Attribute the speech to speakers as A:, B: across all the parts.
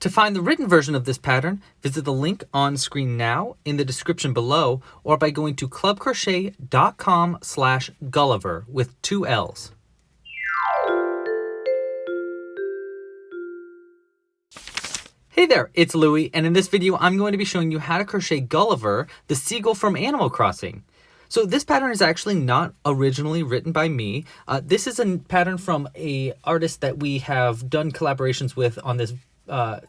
A: To find the written version of this pattern, visit the link on screen now in the description below or by going to clubcrochet.com/Gulliver with 2 L's. Hey there, it's Louie, and in this video I'm going to be showing you how to crochet Gulliver, the seagull from Animal Crossing. So this pattern is actually not originally written by me. This is a pattern from an artist that we have done collaborations with on this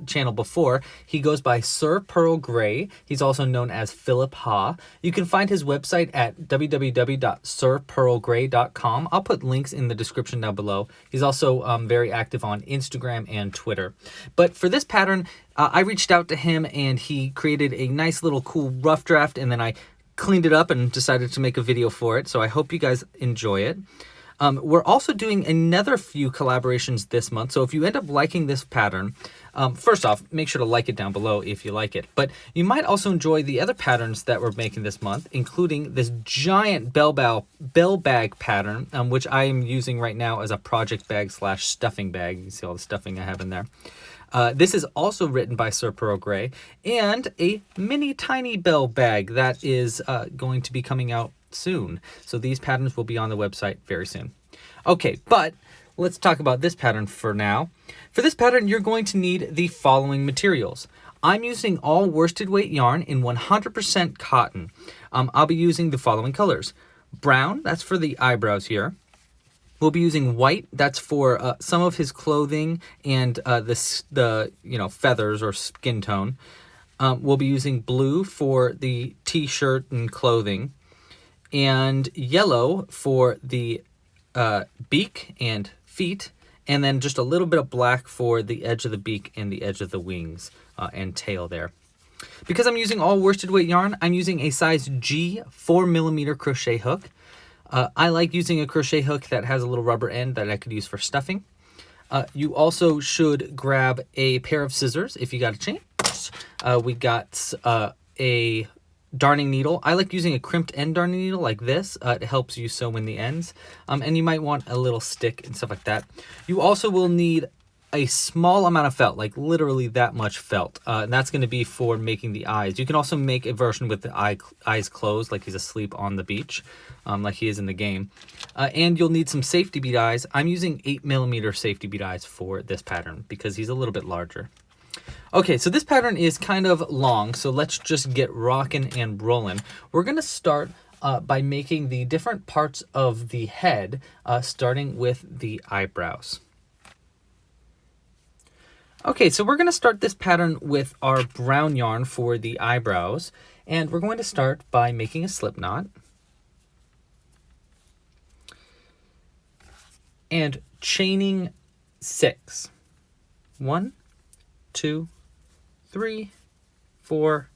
A: channel before. He goes by Sir Pearl Gray. He's also known as Philip Ha. You can find his website at www.sirpearlgray.com. I'll put links in the description down below. He's also very active on Instagram and Twitter. But for this pattern, I reached out to him and he created a nice little cool rough draft, and then I cleaned it up and decided to make a video for it. So I hope you guys enjoy it. We're also doing another few collaborations this month. So if you end up liking this pattern, first off, make sure to like it down below if you like it. But you might also enjoy the other patterns that we're making this month, including this giant bell bag pattern, which I am using right now as a project bag / stuffing bag. You can see all the stuffing I have in there. This is also written by Sir Pearl Gray, and a mini tiny bell bag that is going to be coming out soon. So these patterns will be on the website very soon. Okay, but let's talk about this pattern for now. For this pattern, you're going to need the following materials. I'm using all worsted weight yarn in 100% cotton. I'll be using the following colors. Brown, that's for the eyebrows here. We'll be using white, that's for some of his clothing and the feathers or skin tone. We'll be using blue for the t-shirt and clothing, and yellow for the beak and feet, and then just a little bit of black for the edge of the beak and the edge of the wings and tail there. Because I'm using all worsted weight yarn, I'm using a size G 4mm crochet hook. I like using a crochet hook that has a little rubber end that I could use for stuffing. You also should grab a pair of scissors if you got a chance. We got a darning needle. I like using a crimped end darning needle like this. It helps you sew in the ends. And you might want a little stick and stuff like that. You also will need a small amount of felt, like literally that much felt. And that's going to be for making the eyes. You can also make a version with the eyes closed, like he's asleep on the beach, like he is in the game. And you'll need some safety bead eyes. I'm using 8mm safety bead eyes for this pattern because he's a little bit larger. Okay, so this pattern is kind of long, so let's just get rocking and rolling. We're going to start by making the different parts of the head, starting with the eyebrows. Okay, so we're going to start this pattern with our brown yarn for the eyebrows, and we're going to start by making a slip knot and chaining 6. 1, 2, 3, 4,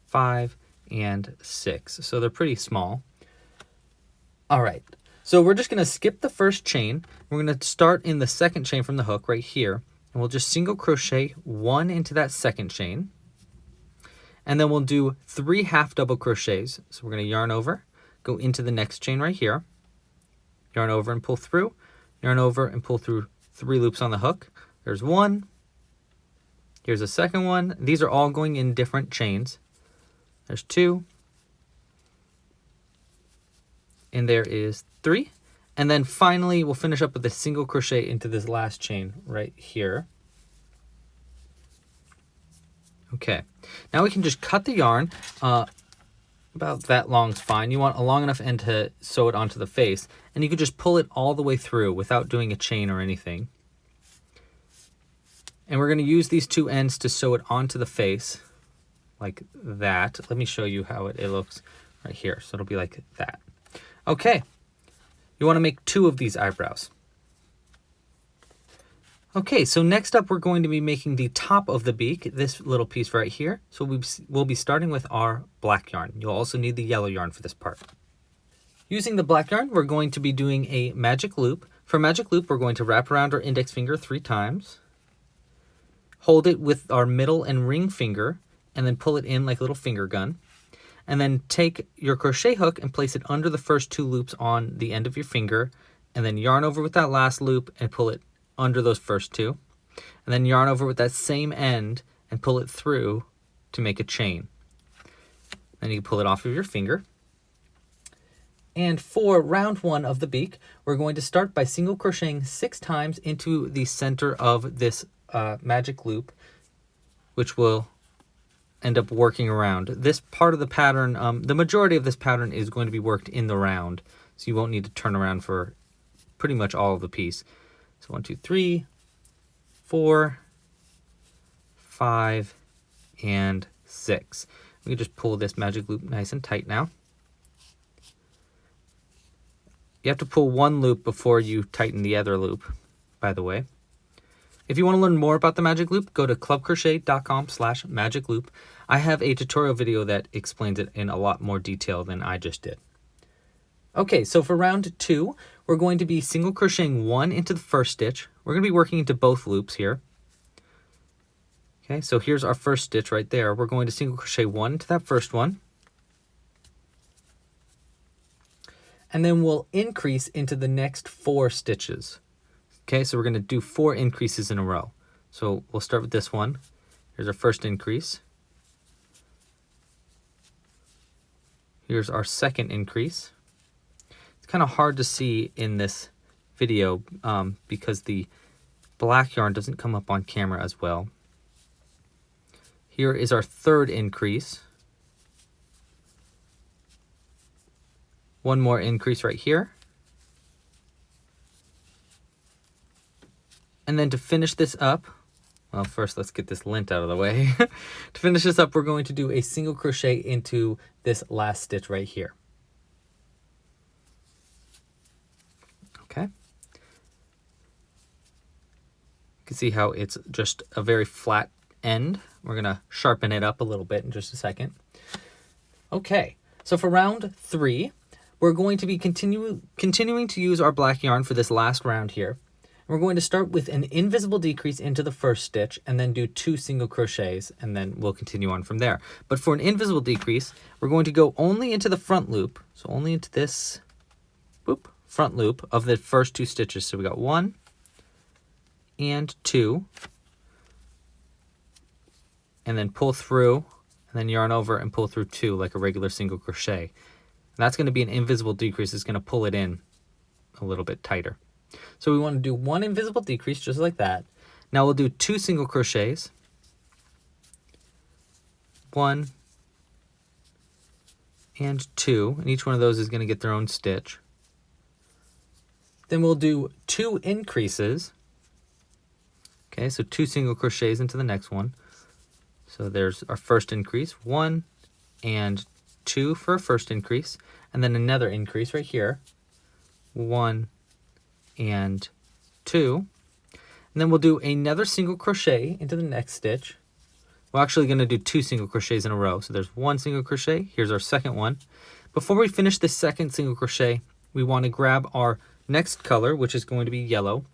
A: 5, and 6. So they're pretty small. All right, so we're just going to skip the first chain. We're going to start in the second chain from the hook right here, and we'll just single crochet 1 into that second chain, and then we'll do 3 half double crochets. So we're going to yarn over, go into the next chain right here, yarn over and pull through, yarn over and pull through 3 loops on the hook. There's 1. Here's a second one. These are all going in different chains. There's 2. And there is 3. And then finally, we'll finish up with a single crochet into this last chain right here. Okay. Now we can just cut the yarn. About that long is fine. You want a long enough end to sew it onto the face. And you can just pull it all the way through without doing a chain or anything. And we're going to use these 2 ends to sew it onto the face like that. Let me show you how it looks right here. So it'll be like that. Okay. You want to make 2 of these eyebrows. Okay, so next up we're going to be making the top of the beak, this little piece right here. So we'll be starting with our black yarn. You'll also need the yellow yarn for this part. Using the black yarn, we're going to be doing a magic loop. For magic loop, we're going to wrap around our index finger 3 times. Hold it with our middle and ring finger, and then pull it in like a little finger gun. And then take your crochet hook and place it under the first 2 loops on the end of your finger, and then yarn over with that last loop and pull it under those first 2. and then yarn over with that same end and pull it through to make a chain. Then you can pull it off of your finger. And for round 1 of the beak, we're going to start by single crocheting 6 times into the center of this magic loop, which will end up working around. This part of the pattern, the majority of this pattern is going to be worked in the round, so you won't need to turn around for pretty much all of the piece. So 1, 2, 3, 4, 5, and 6. We can just pull this magic loop nice and tight now. You have to pull one loop before you tighten the other loop, by the way. If you want to learn more about the magic loop, go to clubcrochet.com/magicloop. I have a tutorial video that explains it in a lot more detail than I just did. Okay, so for round 2, we're going to be single crocheting 1 into the first stitch. We're going to be working into both loops here. Okay, so here's our first stitch right there. We're going to single crochet 1 into that first one. And then we'll increase into the next 4 stitches. Okay, so we're going to do 4 increases in a row. So we'll start with this one. Here's our first increase. Here's our second increase. It's kind of hard to see in this video because the black yarn doesn't come up on camera as well. Here is our third increase. One more increase right here. And then to finish this up, well, first let's get this lint out of the way. To finish this up, we're going to do a single crochet into this last stitch right here. Okay. You can see how it's just a very flat end. We're going to sharpen it up a little bit in just a second. Okay, so for round 3, we're going to be continuing to use our black yarn for this last round here. We're going to start with an invisible decrease into the first stitch and then do 2 single crochets, and then we'll continue on from there. But for an invisible decrease, we're going to go only into the front loop, so only into this front loop of the first 2 stitches. So we got 1 and 2, and then pull through, and then yarn over and pull through 2 like a regular single crochet. And that's going to be an invisible decrease. It's going to pull it in a little bit tighter. So we want to do 1 invisible decrease just like that. Now we'll do 2 single crochets. 1 and 2, and each one of those is going to get their own stitch. Then we'll do 2 increases. Okay, so 2 single crochets into the next one. So there's our first increase, 1 and 2 for a first increase, and then another increase right here, 1 and 2, and then we'll do another single crochet into the next stitch. We're actually going to do 2 single crochets in a row. So there's 1 single crochet. Here's our second one. Before we finish this second single crochet, we want to grab our next color, which is going to be yellow,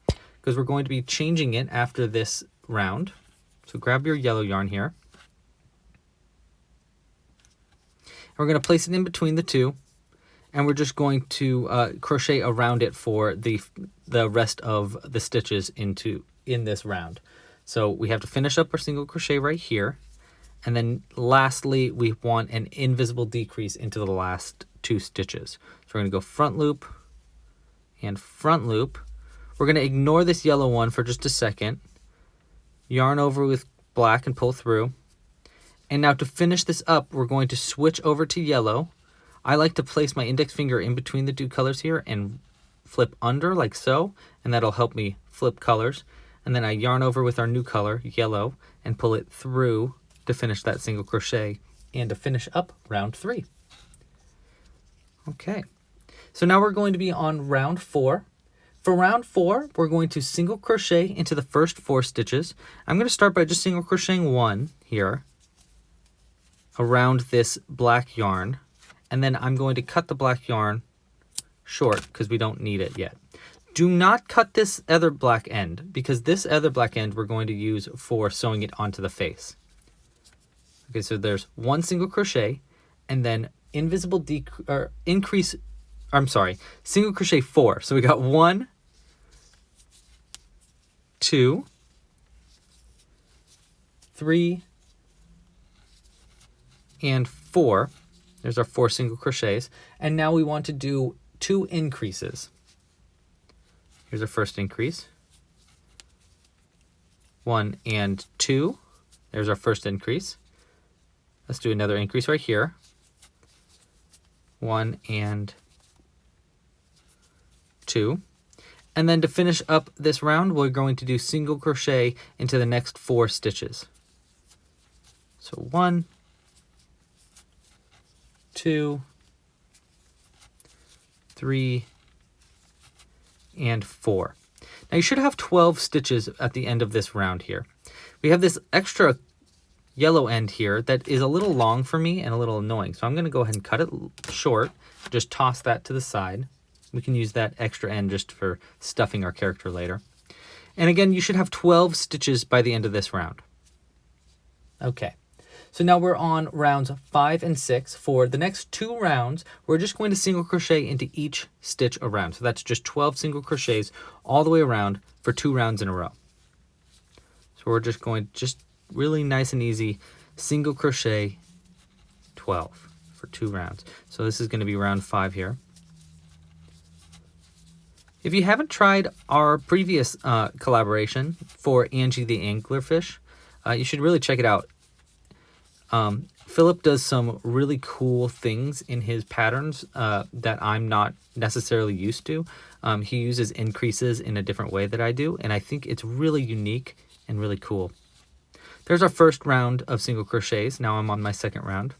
A: because we're going to be changing it after this round. So grab your yellow yarn here. And we're going to place it in between the 2. And we're just going to crochet around it for the rest of the stitches in this round. So we have to finish up our single crochet right here. And then lastly, we want an invisible decrease into the last 2 stitches. So we're going to go front loop and front loop. We're going to ignore this yellow one for just a second. Yarn over with black and pull through. And now to finish this up, we're going to switch over to yellow. I like to place my index finger in between the 2 colors here and flip under like so, and that'll help me flip colors. And then I yarn over with our new color, yellow, and pull it through to finish that single crochet and to finish up round 3. Okay, so now we're going to be on round 4. For round 4, we're going to single crochet into the first 4 stitches. I'm going to start by just single crocheting 1 here around this black yarn. And then I'm going to cut the black yarn short because we don't need it yet. Do not cut this other black end, because this other black end we're going to use for sewing it onto the face. Okay, so there's 1 single crochet, and then single crochet 4. So we got 1, 2, 3 and 4. There's our 4 single crochets. And now we want to do 2 increases. Here's our first increase. 1 and 2. There's our first increase. Let's do another increase right here. 1 and 2. And then to finish up this round, we're going to do single crochet into the next 4 stitches. So 1, 2, 3, and 4. Now you should have 12 stitches at the end of this round here. We have this extra yellow end here that is a little long for me and a little annoying. So I'm going to go ahead and cut it short, just toss that to the side. We can use that extra end just for stuffing our character later. And again, you should have 12 stitches by the end of this round. Okay, so now we're on rounds 5 and 6. For the next 2 rounds, we're just going to single crochet into each stitch around. So that's just 12 single crochets all the way around for 2 rounds in a row. So we're just going really nice and easy, single crochet 12 for 2 rounds. So this is going to be round 5 here. If you haven't tried our previous collaboration for Angie the Anglerfish, you should really check it out. Philip does some really cool things in his patterns that I'm not necessarily used to. He uses increases in a different way that I do, and I think it's really unique and really cool. There's our first round of single crochets. Now I'm on my second round.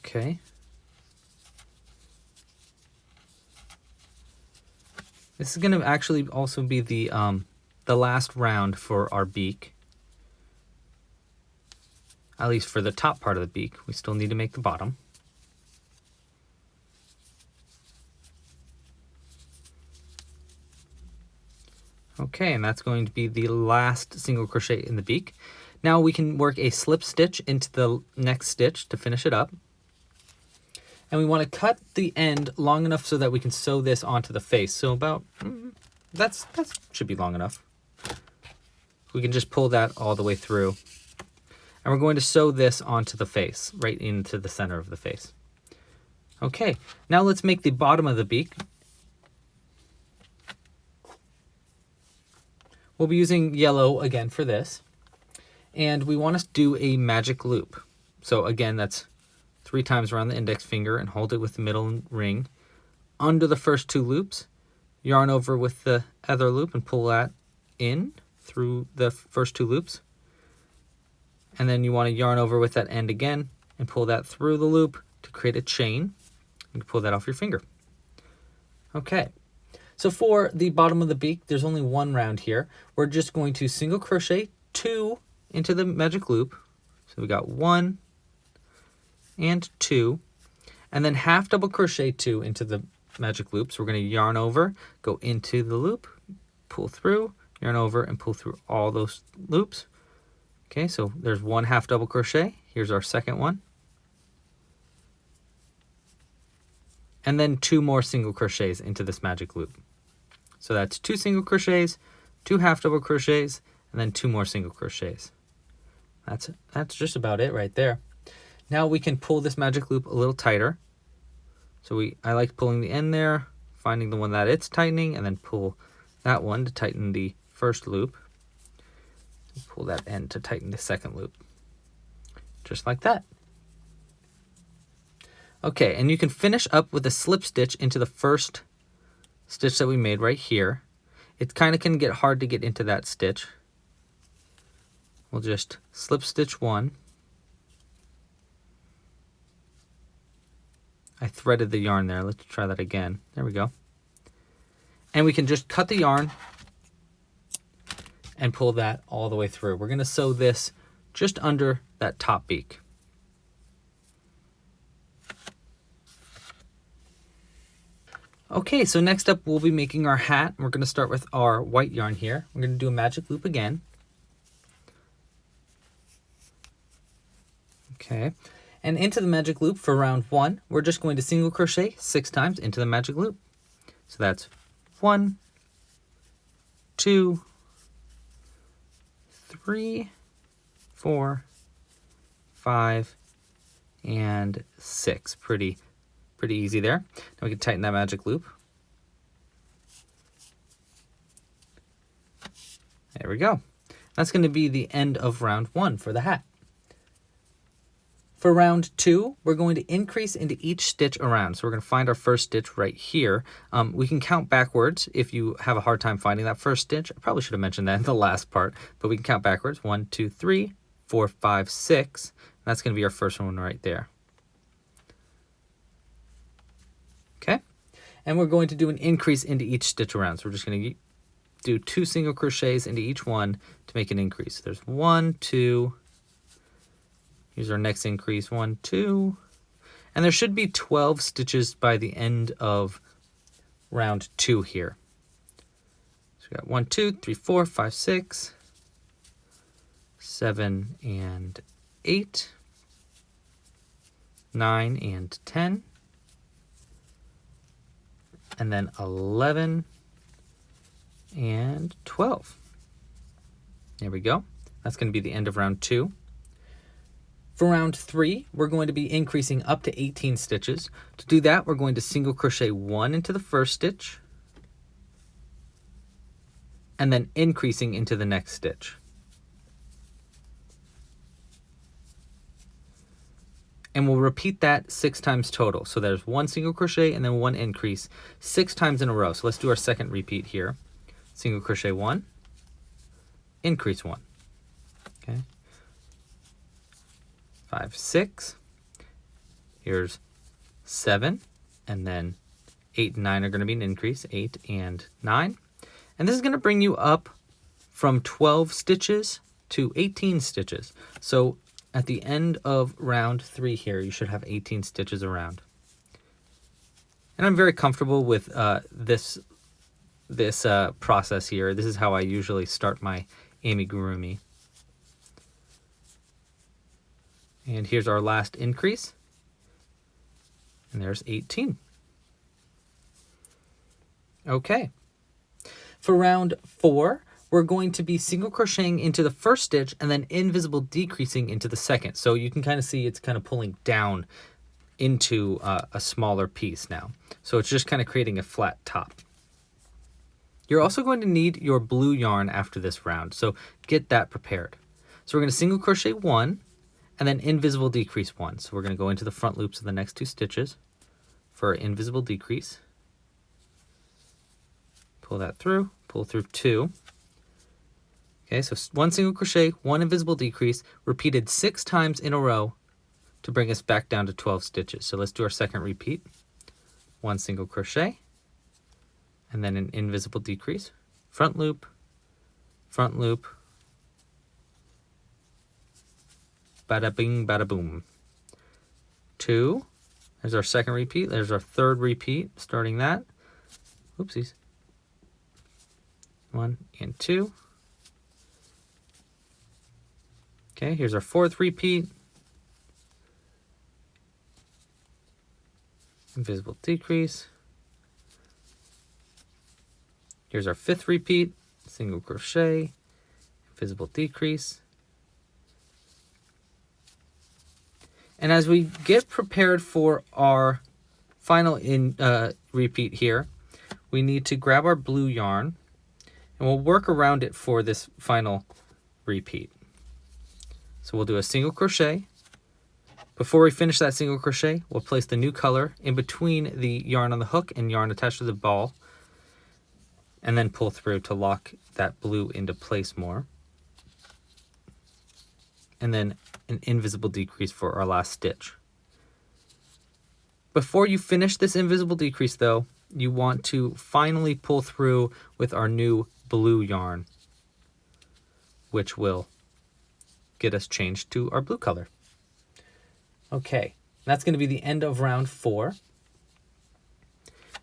A: Okay. This is going to actually also be the last round for our beak. At least for the top part of the beak. We still need to make the bottom. Okay, and that's going to be the last single crochet in the beak. Now we can work a slip stitch into the next stitch to finish it up. And we want to cut the end long enough so that we can sew this onto the face. So about, that should be long enough. We can just pull that all the way through. And we're going to sew this onto the face, right into the center of the face. Okay, now let's make the bottom of the beak. We'll be using yellow again for this. And we want to do a magic loop. So again, that's 3 times around the index finger and hold it with the middle ring. Under the first 2 loops, yarn over with the other loop and pull that in through the first 2 loops. And then you want to yarn over with that end again and pull that through the loop to create a chain. You can pull that off your finger. Okay, so for the bottom of the beak, there's only 1 round here. We're just going to single crochet 2 into the magic loop. So we got 1 and 2, and then half double crochet 2 into the magic loop. So we're going to yarn over, go into the loop, pull through, yarn over, and pull through all those loops. Okay, so there's 1 half double crochet. Here's our second one. And then 2 more single crochets into this magic loop. So that's 2 single crochets, 2 half double crochets, and then 2 more single crochets. That's just about it right there. Now we can pull this magic loop a little tighter. So I like pulling the end there, finding the one that it's tightening, and then pull that one to tighten the first loop. Pull that end to tighten the second loop. Just like that. Okay, and you can finish up with a slip stitch into the first stitch that we made right here. It kind of can get hard to get into that stitch. We'll just slip stitch 1. I threaded the yarn there. Let's try that again. There we go. And we can just cut the yarn and pull that all the way through. We're going to sew this just under that top beak. Okay, so next up we'll be making our hat. We're going to start with our white yarn here. We're going to do a magic loop again. Okay, and into the magic loop for round 1, we're just going to single crochet 6 times into the magic loop. So that's 1, 2, 3, 4, 5, and 6. Pretty easy there. Now we can tighten that magic loop. There we go. That's going to be the end of round 1 for the hat. For round 2, we're going to increase into each stitch around. So we're going to find our first stitch right here. We can count backwards if you have a hard time finding that first stitch. I probably should have mentioned that in the last part, but we can count backwards. 1, 2, 3, 4, 5, 6. That's going to be our first one right there. Okay, and we're going to do an increase into each stitch around. So we're just going to do 2 single crochets into each one to make an increase. There's 1, 2. Here's our next increase, 1, 2. And there should be 12 stitches by the end of round 2 here. So we got 1, 2, 3, 4, 5, 6, 7, and 8, 9, and 10, and then 11, and 12. There we go. That's going to be the end of round 2. For round 3, we're going to be increasing up to 18 stitches. To do that, we're going to single crochet 1 into the first stitch, and then increasing into the next stitch. And we'll repeat that 6 times total. So there's 1 single crochet and then 1 increase 6 times in a row. So let's do our second repeat here. Single crochet 1, increase 1. Okay. 5, 6. Here's 7, and then 8 and 9 are going to be an increase, 8 and 9. And this is going to bring you up from 12 stitches to 18 stitches. So at the end of round 3 here, you should have 18 stitches around. And I'm very comfortable with this process here. This is how I usually start my amigurumi. And here's our last increase. And there's 18. Okay. For round 4, we're going to be single crocheting into the first stitch and then invisible decreasing into the second. So you can kind of see it's kind of pulling down into a smaller piece now. So it's just kind of creating a flat top. You're also going to need your blue yarn after this round, so get that prepared. So we're going to single crochet 1 and then invisible decrease 1. So we're going to go into the front loops of the next 2 stitches for our invisible decrease. Pull that through, pull through 2. Okay, so 1 single crochet, 1 invisible decrease, repeated 6 times in a row to bring us back down to 12 stitches. So let's do our second repeat. 1 single crochet, and then an invisible decrease. Front loop, bada bing, bada boom. 2, there's our second repeat, there's our third repeat, starting that. Oopsies. 1 and 2. Okay, here's our fourth repeat. Invisible decrease. Here's our fifth repeat, single crochet, invisible decrease. And as we get prepared for our final repeat here, we need to grab our blue yarn and we'll work around it for this final repeat. So we'll do a single crochet. Before we finish that single crochet, we'll place the new color in between the yarn on the hook and yarn attached to the ball, and then pull through to lock that blue into place more. And then an invisible decrease for our last stitch. Before you finish this invisible decrease though, you want to finally pull through with our new blue yarn, which will get us changed to our blue color. Okay, that's going to be the end of round 4.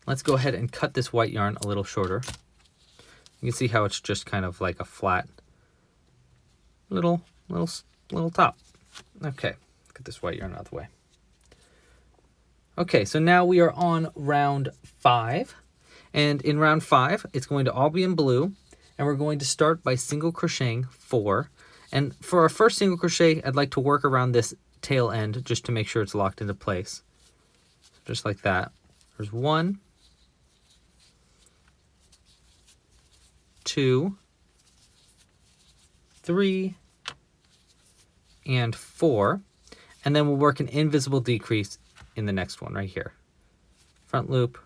A: Let's go ahead and cut this white yarn a little shorter. You can see how it's just kind of like a flat little top. Okay, get this white yarn out of the way. Okay, so now we are on round 5. And in round 5, it's going to all be in blue, and we're going to start by single crocheting 4. And for our first single crochet, I'd like to work around this tail end just to make sure it's locked into place. Just like that. There's 1, 2, 3, and 4. And then we'll work an invisible decrease in the next one right here. Front loop,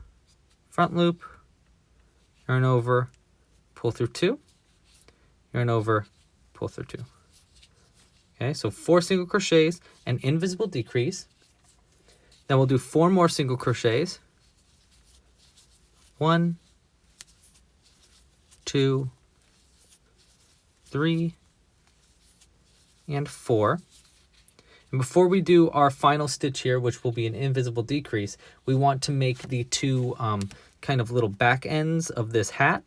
A: yarn over, pull through 2, yarn over, pull through 2. Okay, so 4 single crochets, an invisible decrease. Then we'll do 4 more single crochets. 1, 2, 3, and 4. And before we do our final stitch here, which will be an invisible decrease, we want to make the 2 kind of little back ends of this hat.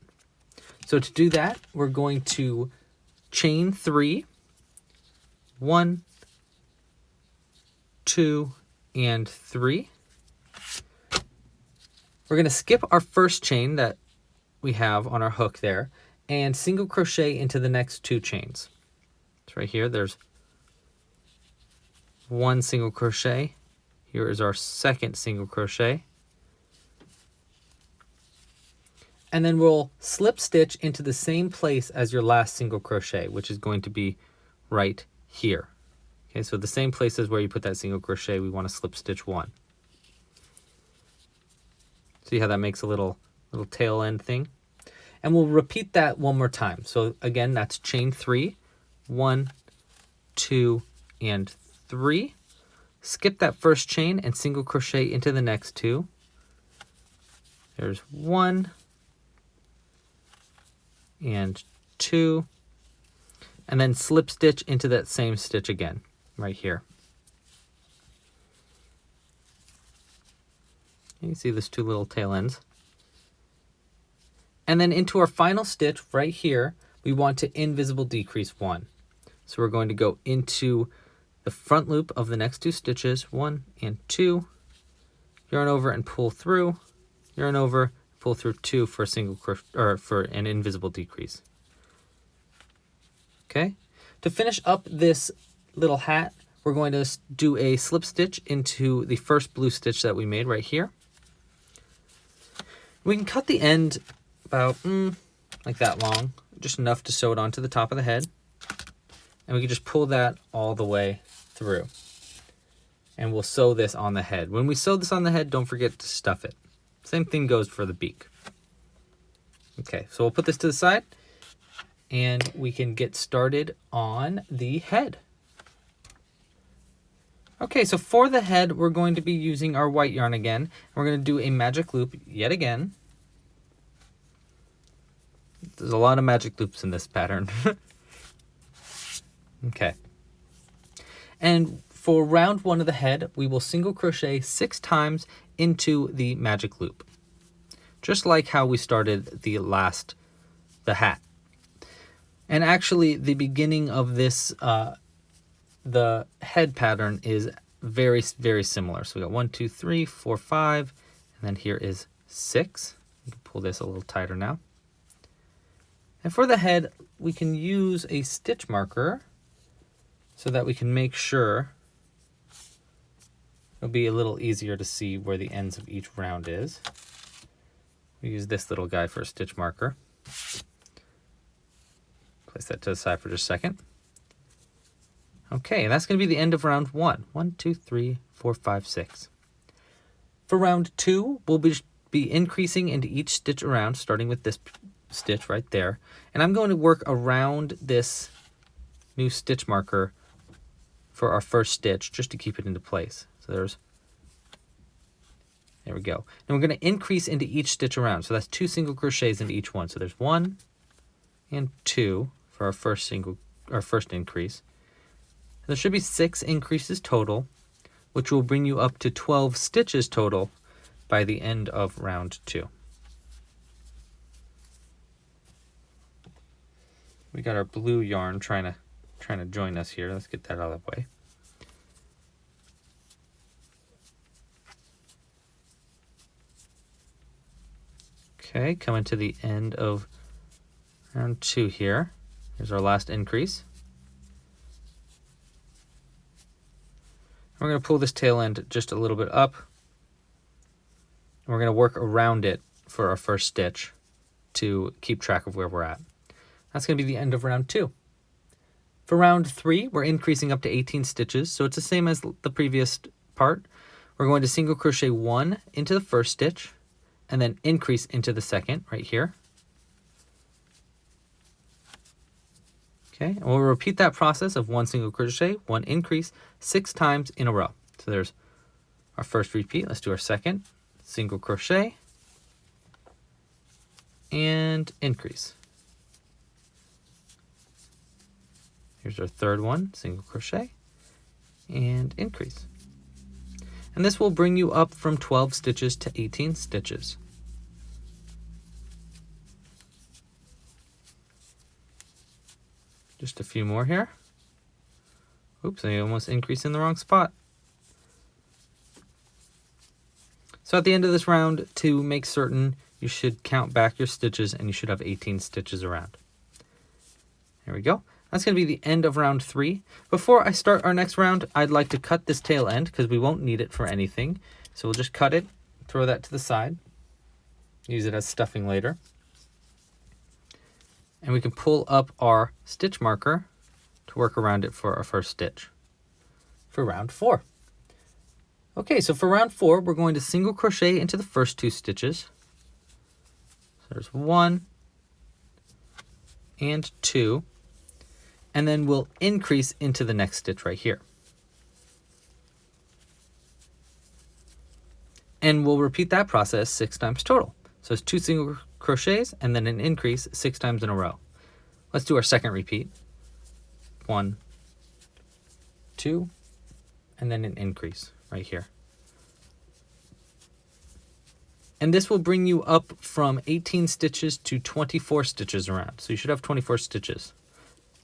A: So to do that, we're going to chain 3, 1, 2, and 3. We're going to skip our first chain that we have on our hook there and single crochet into the next 2 chains. So right here, there's 1 single crochet. Here is our second single crochet. And then we'll slip stitch into the same place as your last single crochet, which is going to be right here. Okay, so the same place as where you put that single crochet, we want to slip stitch 1. See how that makes a little tail end thing? And we'll repeat that one more time. So again, that's chain 3, 1, 2, and 3. Skip that first chain and single crochet into the next 2. There's 1 and 2, and then slip stitch into that same stitch again right here. You can see those 2 little tail ends. And then into our final stitch right here, we want to invisible decrease 1. So we're going to go into the front loop of the next 2 stitches, 1 and 2, yarn over and pull through, yarn over, pull through 2 for a single or for an invisible decrease. Okay, to finish up this little hat, we're going to do a slip stitch into the first blue stitch that we made right here. We can cut the end about like that long, just enough to sew it onto the top of the head. And we can just pull that all the way through. And we'll sew this on the head. When we sew this on the head, don't forget to stuff it. Same thing goes for the beak. Okay, so we'll put this to the side and we can get started on the head. Okay, so for the head, we're going to be using our white yarn again. We're going to do a magic loop yet again. There's a lot of magic loops in this pattern. Okay. And for round 1 of the head, we will single crochet 6 times into the magic loop. Just like how we started the hat. And actually, the beginning of this, the head pattern is very, very similar. So we got 1, 2, 3, 4, 5, and then here is 6. You can pull this a little tighter now. And for the head, we can use a stitch marker so that we can make sure it'll be a little easier to see where the ends of each round is. We use this little guy for a stitch marker. Place that to the side for just a second. Okay, and that's going to be the end of round 1. 1, 2, 3, 4, 5, 6. For round 2, we'll be increasing into each stitch around, starting with this stitch right there. And I'm going to work around this new stitch marker for our first stitch, just to keep it into place. So there we go. And we're going to increase into each stitch around. So that's 2 single crochets into each one. So there's 1 and 2 for our first increase. There should be 6 increases total, which will bring you up to 12 stitches total by the end of round 2. We got our blue yarn trying to join us here. Let's get that out of the way. Okay, coming to the end of round 2 here. Here's our last increase. We're going to pull this tail end just a little bit up. And we're going to work around it for our first stitch to keep track of where we're at. That's going to be the end of round 2. For round 3, we're increasing up to 18 stitches, so it's the same as the previous part. We're going to single crochet 1 into the first stitch, and then increase into the second right here. Okay, and we'll repeat that process of 1 single crochet, 1 increase, 6 times in a row. So there's our first repeat. Let's do our second. Single crochet, and increase. Here's our third one, single crochet, and increase. And this will bring you up from 12 stitches to 18 stitches. Just a few more here. Oops, I almost increased in the wrong spot. So at the end of this round, to make certain, you should count back your stitches and you should have 18 stitches around. There we go. That's going to be the end of round 3. Before I start our next round, I'd like to cut this tail end because we won't need it for anything. So we'll just cut it, throw that to the side, use it as stuffing later. And we can pull up our stitch marker to work around it for our first stitch for round 4. Okay, so for round 4, we're going to single crochet into the first 2 stitches. So there's 1 and 2, and then we'll increase into the next stitch right here. And we'll repeat that process 6 times total. So it's 2 single crochets and then an increase 6 times in a row. Let's do our second repeat. 1, 2, and then an increase right here. And this will bring you up from 18 stitches to 24 stitches around. So you should have 24 stitches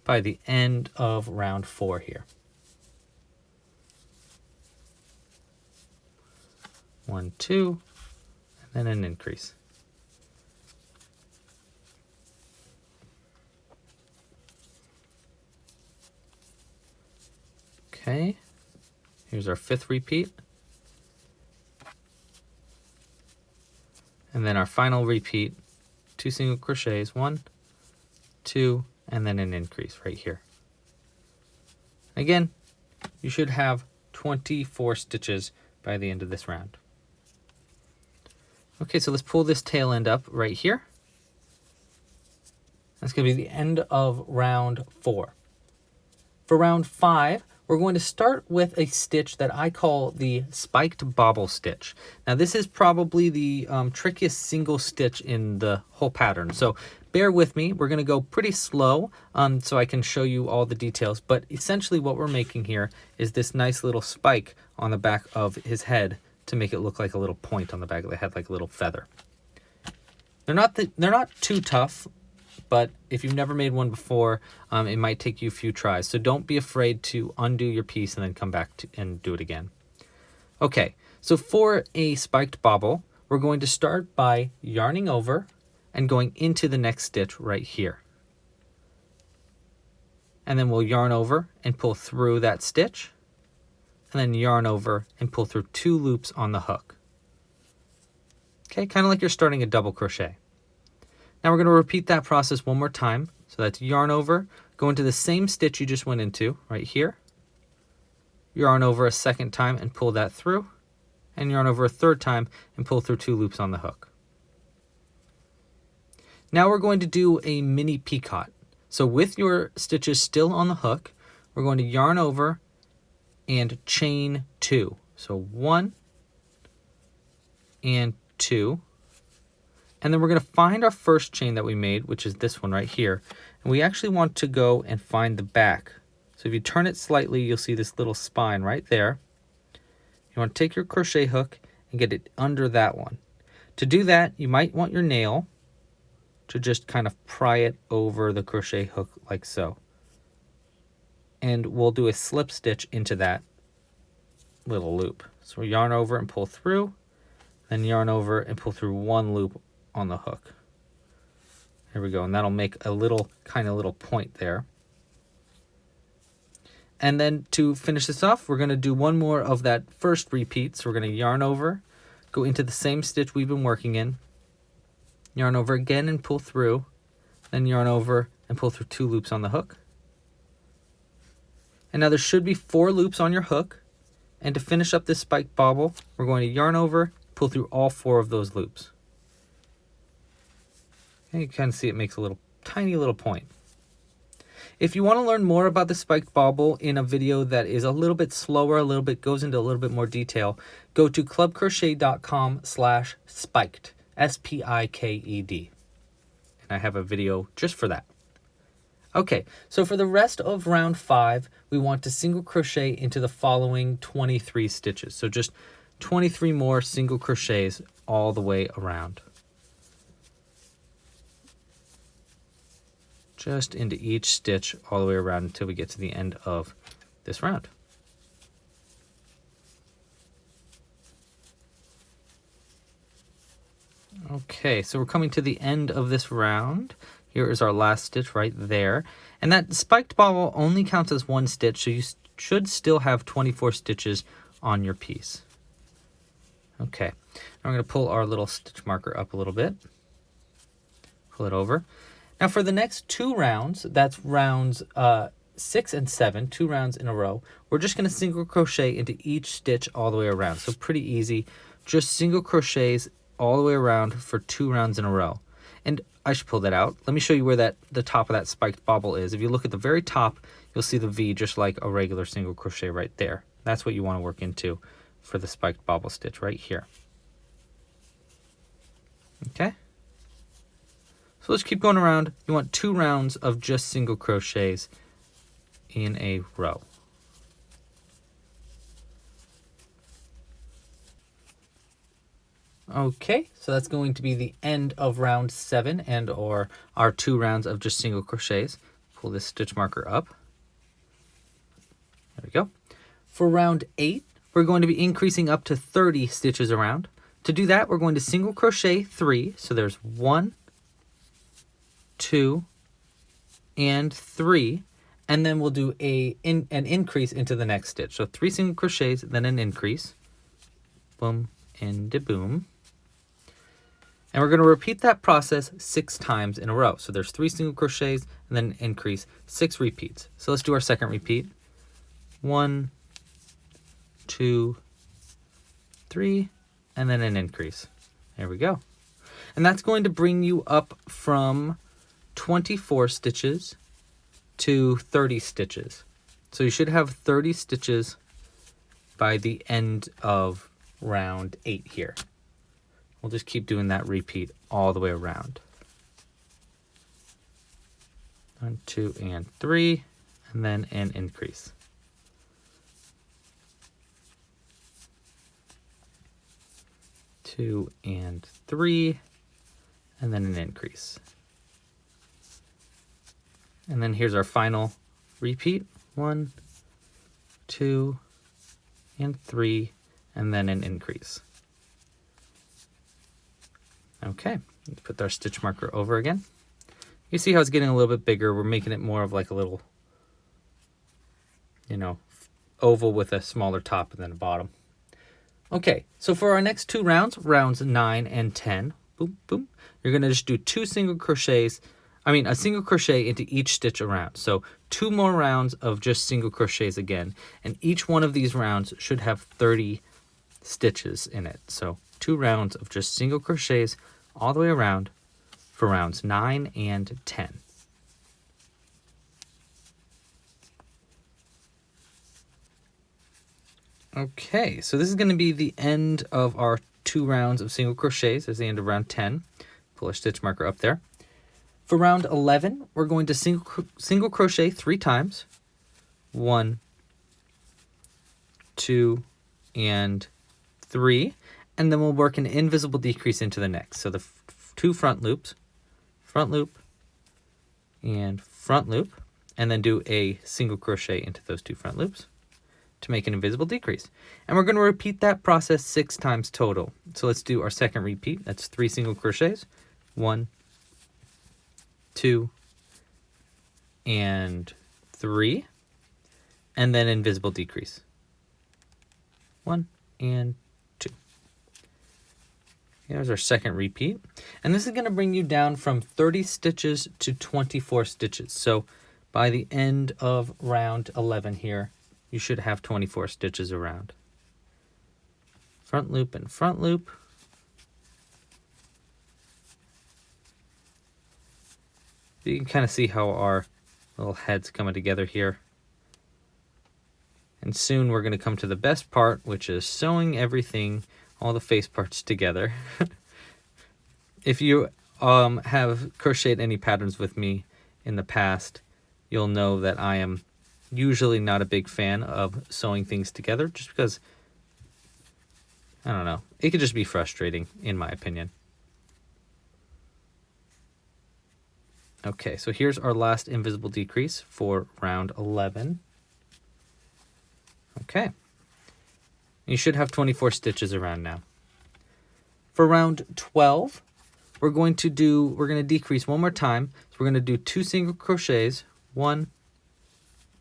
A: by the end of round 4 here. 1, 2, and then an increase. Okay, here's our 5th repeat. And then our final repeat, 2 single crochets, 1, 2, and then an increase right here. Again, you should have 24 stitches by the end of this round. Okay, so let's pull this tail end up right here. That's going to be the end of round 4. For round 5, we're going to start with a stitch that I call the spiked bobble stitch. Now this is probably the trickiest single stitch in the whole pattern. So bear with me, we're going to go pretty slow so I can show you all the details. But essentially what we're making here is this nice little spike on the back of his head to make it look like a little point on the back of the head, like a little feather. They're not too tough. But if you've never made one before, it might take you a few tries. So don't be afraid to undo your piece and then come back and do it again. Okay, so for a spiked bobble, we're going to start by yarning over and going into the next stitch right here. And then we'll yarn over and pull through that stitch, and then yarn over and pull through 2 loops on the hook. Okay, kind of like you're starting a double crochet. Now we're going to repeat that process one more time. So that's yarn over, go into the same stitch you just went into right here, yarn over a second time and pull that through, and yarn over a third time and pull through 2 loops on the hook. Now we're going to do a mini peacock. So with your stitches still on the hook, we're going to yarn over and chain 2. So 1 and 2. And then we're going to find our first chain that we made, which is this one right here. And we actually want to go and find the back. So if you turn it slightly, you'll see this little spine right there. You want to take your crochet hook and get it under that one. To do that, you might want your nail to just kind of pry it over the crochet hook like so. And we'll do a slip stitch into that little loop. So yarn over and pull through, then yarn over and pull through 1 loop on the hook. There we go, and that'll make a little point there. And then to finish this off, we're going to do one more of that first repeat. So we're going to yarn over, go into the same stitch we've been working in, yarn over again and pull through, then yarn over and pull through 2 loops on the hook. And now there should be 4 loops on your hook. And to finish up this spiked bauble, we're going to yarn over, pull through all 4 of those loops. And you can see it makes a tiny little point. If you want to learn more about the spiked bauble in a video that is a little bit slower, goes into a little bit more detail, go to clubcrochet.com/spiked, S-P-I-K-E-D. And I have a video just for that. Okay, so for the rest of round 5, we want to single crochet into the following 23 stitches. So just 23 more single crochets all the way around. Just into each stitch all the way around until we get to the end of this round. Okay, so we're coming to the end of this round. Here is our last stitch right there. And that spiked bauble only counts as 1 stitch, so you should still have 24 stitches on your piece. Okay, now we're going to pull our little stitch marker up a little bit. Pull it over. Now for the next 2 rounds, that's rounds 6 and 7, 2 rounds in a row, we're just going to single crochet into each stitch all the way around. So pretty easy, just single crochets all the way around for 2 rounds in a row. And I should pull that out. Let me show you where the top of that spiked bauble is. If you look at the very top, you'll see the V just like a regular single crochet right there. That's what you want to work into for the spiked bauble stitch right here. Okay? So let's keep going around. You want 2 rounds of just single crochets in a row. Okay, so that's going to be the end of round 7 and or our 2 rounds of just single crochets. Pull this stitch marker up. There we go. For round 8, we're going to be increasing up to 30 stitches around. To do that, we're going to single crochet 3. So there's 1, 2, and 3, and then we'll do an increase into the next stitch. So 3 single crochets, then an increase. Boom, and a boom. And we're going to repeat that process 6 times in a row. So there's 3 single crochets, and then an increase, 6 repeats. So let's do our second repeat. 1, 2, 3, and then an increase. There we go. And that's going to bring you up from 24 stitches to 30 stitches. So you should have 30 stitches by the end of round 8 here. We'll just keep doing that repeat all the way around. 1, 2, and 3, and then an increase. 2 and 3, and then an increase. And then here's our final repeat. 1, 2, and 3, and then an increase. Okay, let's put our stitch marker over again. You see how it's getting a little bit bigger. We're making it more of like a little, oval with a smaller top and then a bottom. Okay, so for our next 2 rounds, rounds 9 and 10, boom, boom, you're going to just do 2 single crochets. A single crochet into each stitch around. So 2 more rounds of just single crochets again. And each one of these rounds should have 30 stitches in it. So 2 rounds of just single crochets all the way around for rounds 9 and 10. Okay, so this is going to be the end of our 2 rounds of single crochets. That's the end of round 10. Pull our stitch marker up there. For round 11, we're going to single crochet 3 times. 1, 2, and 3. And then we'll work an invisible decrease into the next. So the 2 front loops, front loop, and front loop. And then do a single crochet into those 2 front loops to make an invisible decrease. And we're going to repeat that process 6 times total. So let's do our second repeat. That's 3 single crochets, 1, 2, and 3, and then invisible decrease. 1 and 2. Here's our second repeat. And this is going to bring you down from 30 stitches to 24 stitches. So by the end of round 11 here, you should have 24 stitches around. Front loop and front loop. You can kind of see how our little head's coming together here. And soon we're going to come to the best part, which is sewing everything, all the face parts together. If you have crocheted any patterns with me in the past, you'll know that I am usually not a big fan of sewing things together, just because, I don't know, it could just be frustrating, in my opinion. Okay, so here's our last invisible decrease for round 11. Okay. You should have 24 stitches around now. For round 12, we're going to decrease one more time. So we're going to do 2 single crochets, 1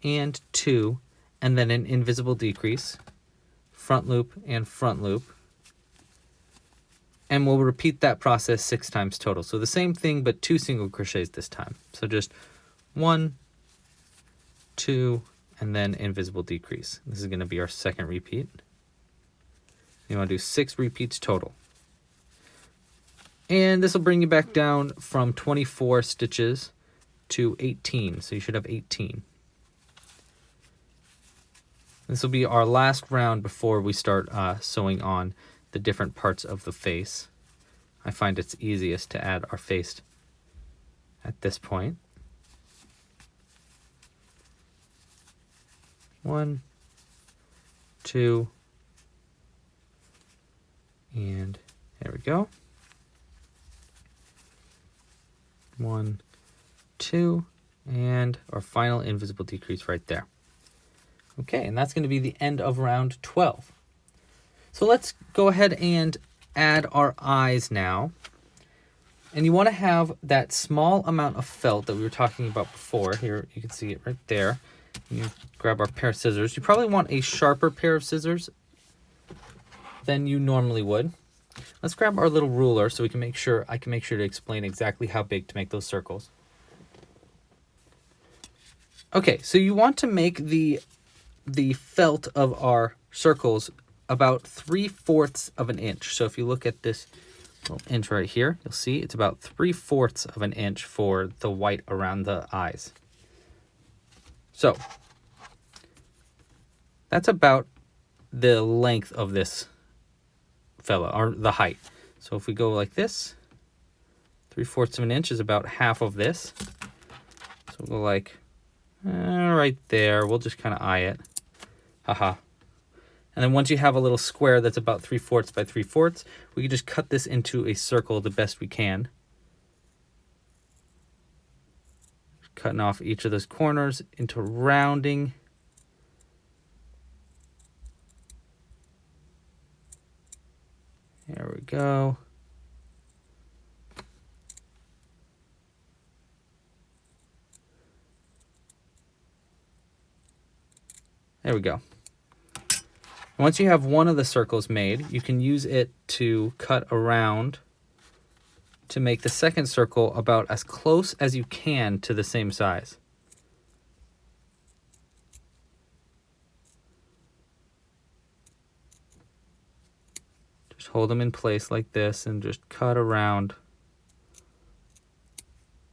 A: and 2, and then an invisible decrease, front loop and front loop. And we'll repeat that process 6 times total. So the same thing, but 2 single crochets this time. So just 1, 2, and then invisible decrease. This is going to be our second repeat. You want to do 6 repeats total. And this will bring you back down from 24 stitches to 18. So you should have 18. This will be our last round before we start sewing on the different parts of the face. I find it's easiest to add our face at this point. 1, 2, and there we go. 1, 2, and our final invisible decrease right there. Okay, and that's going to be the end of round 12. So let's go ahead and add our eyes now. And you want to have that small amount of felt that we were talking about before. Here, you can see it right there. You grab our pair of scissors. You probably want a sharper pair of scissors than you normally would. Let's grab our little ruler so I can make sure to explain exactly how big to make those circles. Okay, so you want to make the felt of our circles about 3/4 of an inch. So if you look at this little inch right here, you'll see it's about 3/4 of an inch for the white around the eyes. So that's about the length of this fella, or the height. So if we go like this, 3/4 of an inch is about half of this. So we'll go like right there. We'll just kind of eye it. Haha. And then once you have a little square that's about 3/4 by 3/4, we can just cut this into a circle the best we can. Cutting off each of those corners into rounding. There we go. There we go. Once you have one of the circles made, you can use it to cut around to make the second circle about as close as you can to the same size. Just hold them in place like this and just cut around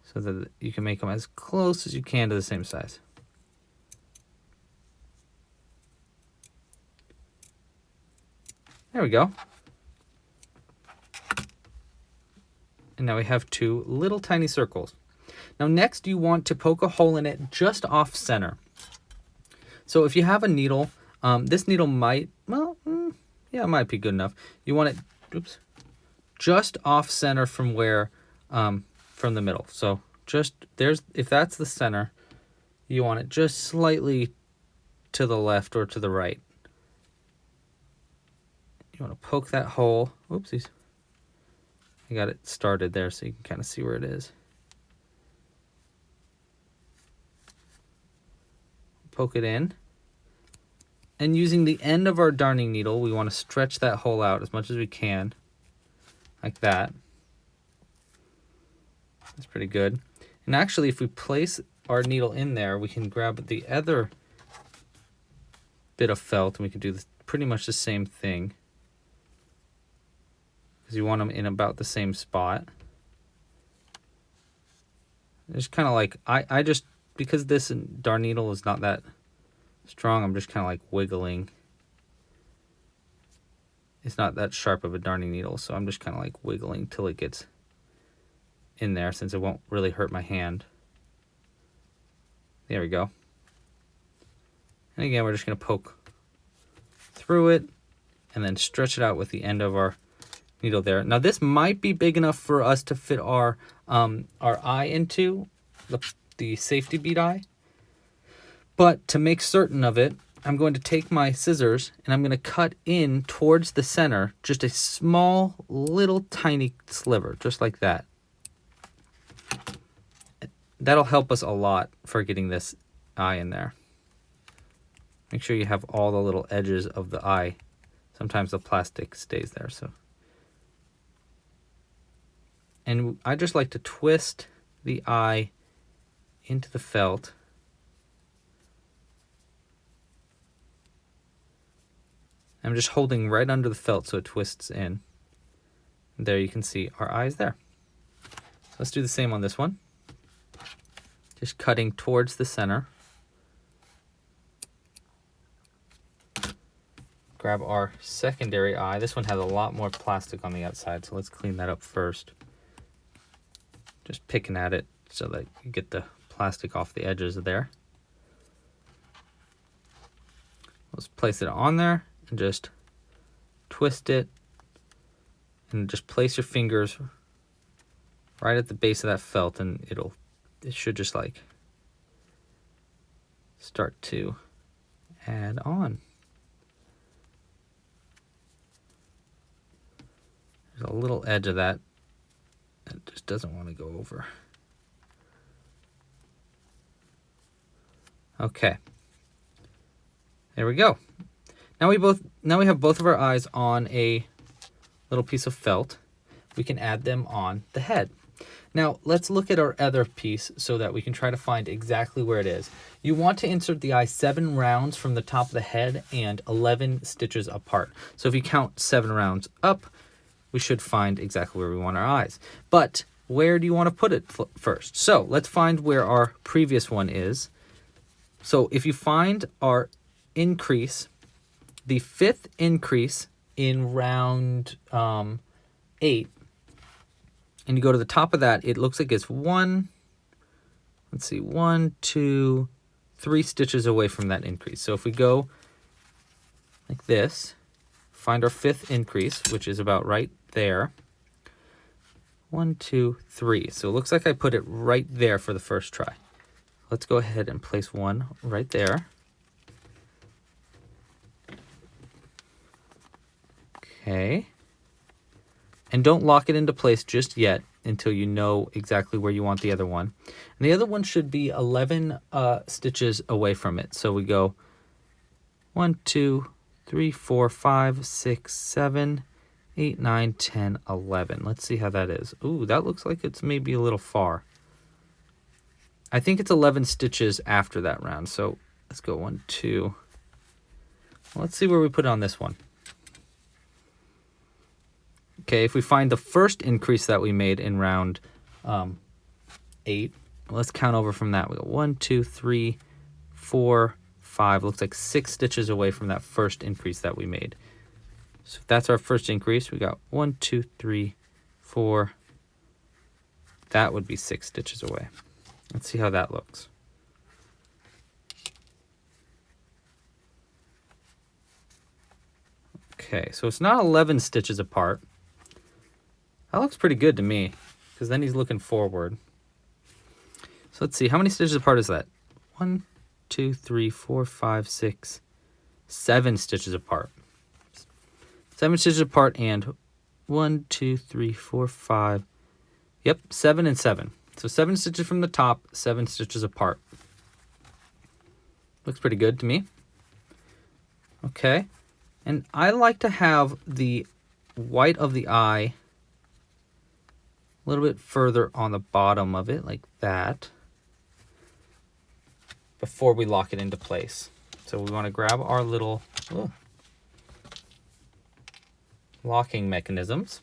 A: so that you can make them as close as you can to the same size. There we go. And now we have 2 little tiny circles. Now next you want to poke a hole in it just off center. So if you have a needle, this needle might, well, yeah, it might be good enough. You want it, just off center from where, from the middle. So just if that's the center, you want it just slightly to the left or to the right. You want to poke that hole. Oopsies. I got it started there so you can kind of see where it is. Poke it in. And using the end of our darning needle, we want to stretch that hole out as much as we can, like that. That's pretty good. And actually, if we place our needle in there, we can grab the other bit of felt, and we can do pretty much the same thing. Because you want them in about the same spot. It's kind of like, I just, because this darn needle is not that strong, I'm just kind of like wiggling. It's not that sharp of a darning needle, so I'm just kind of like wiggling till it gets in there, since it won't really hurt my hand. There we go. And again, we're just going to poke through it and then stretch it out with the end of our needle there. Now this might be big enough for us to fit our eye into, the safety bead eye. But to make certain of it, I'm going to take my scissors and I'm going to cut in towards the center, just a small little tiny sliver, just like that. That'll help us a lot for getting this eye in there. Make sure you have all the little edges of the eye. Sometimes the plastic stays there, so. And I just like to twist the eye into the felt. I'm just holding right under the felt so it twists in. And there you can see our eyes there. So let's do the same on this one. Just cutting towards the center. Grab our secondary eye. This one has a lot more plastic on the outside, so let's clean that up first. Just picking at it so that you get the plastic off the edges there. Let's place it on there and just twist it, and just place your fingers right at the base of that felt, and it should just like start to add on. There's a little edge of that just doesn't want to go over. Okay. There we go. Now we have both of our eyes on a little piece of felt. We can add them on the head. Now let's look at our other piece so that we can try to find exactly where it is. You want to insert the eye 7 rounds from the top of the head and 11 stitches apart. So if you count 7 rounds up, we should find exactly where we want our eyes. But where do you want to put it first? So let's find where our previous one is. So if you find our increase, the 5th increase in round 8, and you go to the top of that, it looks like it's 1, 2, 3 stitches away from that increase. So if we go like this, find our 5th increase, which is about right there. 1, 2, 3. So it looks like I put it right there for the first try. Let's go ahead and place one right there. Okay. And don't lock it into place just yet until you know exactly where you want the other one. And the other one should be 11 stitches away from it. So we go 1, 2, 3, 4, 5, 6, 7, 8, 9, 10, 11. Let's see how that is. Ooh, that looks like it's maybe a little far. I think it's 11 stitches after that round. So let's go 1, 2. Let's see where we put it on this one. Okay, if we find the first increase that we made in round 8, let's count over from that. We go 1, 2, 3, 4, 5. Looks like 6 stitches away from that first increase that we made. So if that's our first increase, we got 1, 2, 3, 4. That would be 6 stitches away. Let's see how that looks. Okay, so it's not 11 stitches apart. That looks pretty good to me, because then he's looking forward. So let's see, how many stitches apart is that? 1, 2, 3, 4, 5, 6, 7 stitches apart. 7 stitches apart and 1, 2, 3, 4, 5. Yep, 7 and 7. So 7 stitches from the top, 7 stitches apart. Looks pretty good to me. Okay, and I like to have the white of the eye a little bit further on the bottom of it, like that, before we lock it into place. So we want to grab our little locking mechanisms,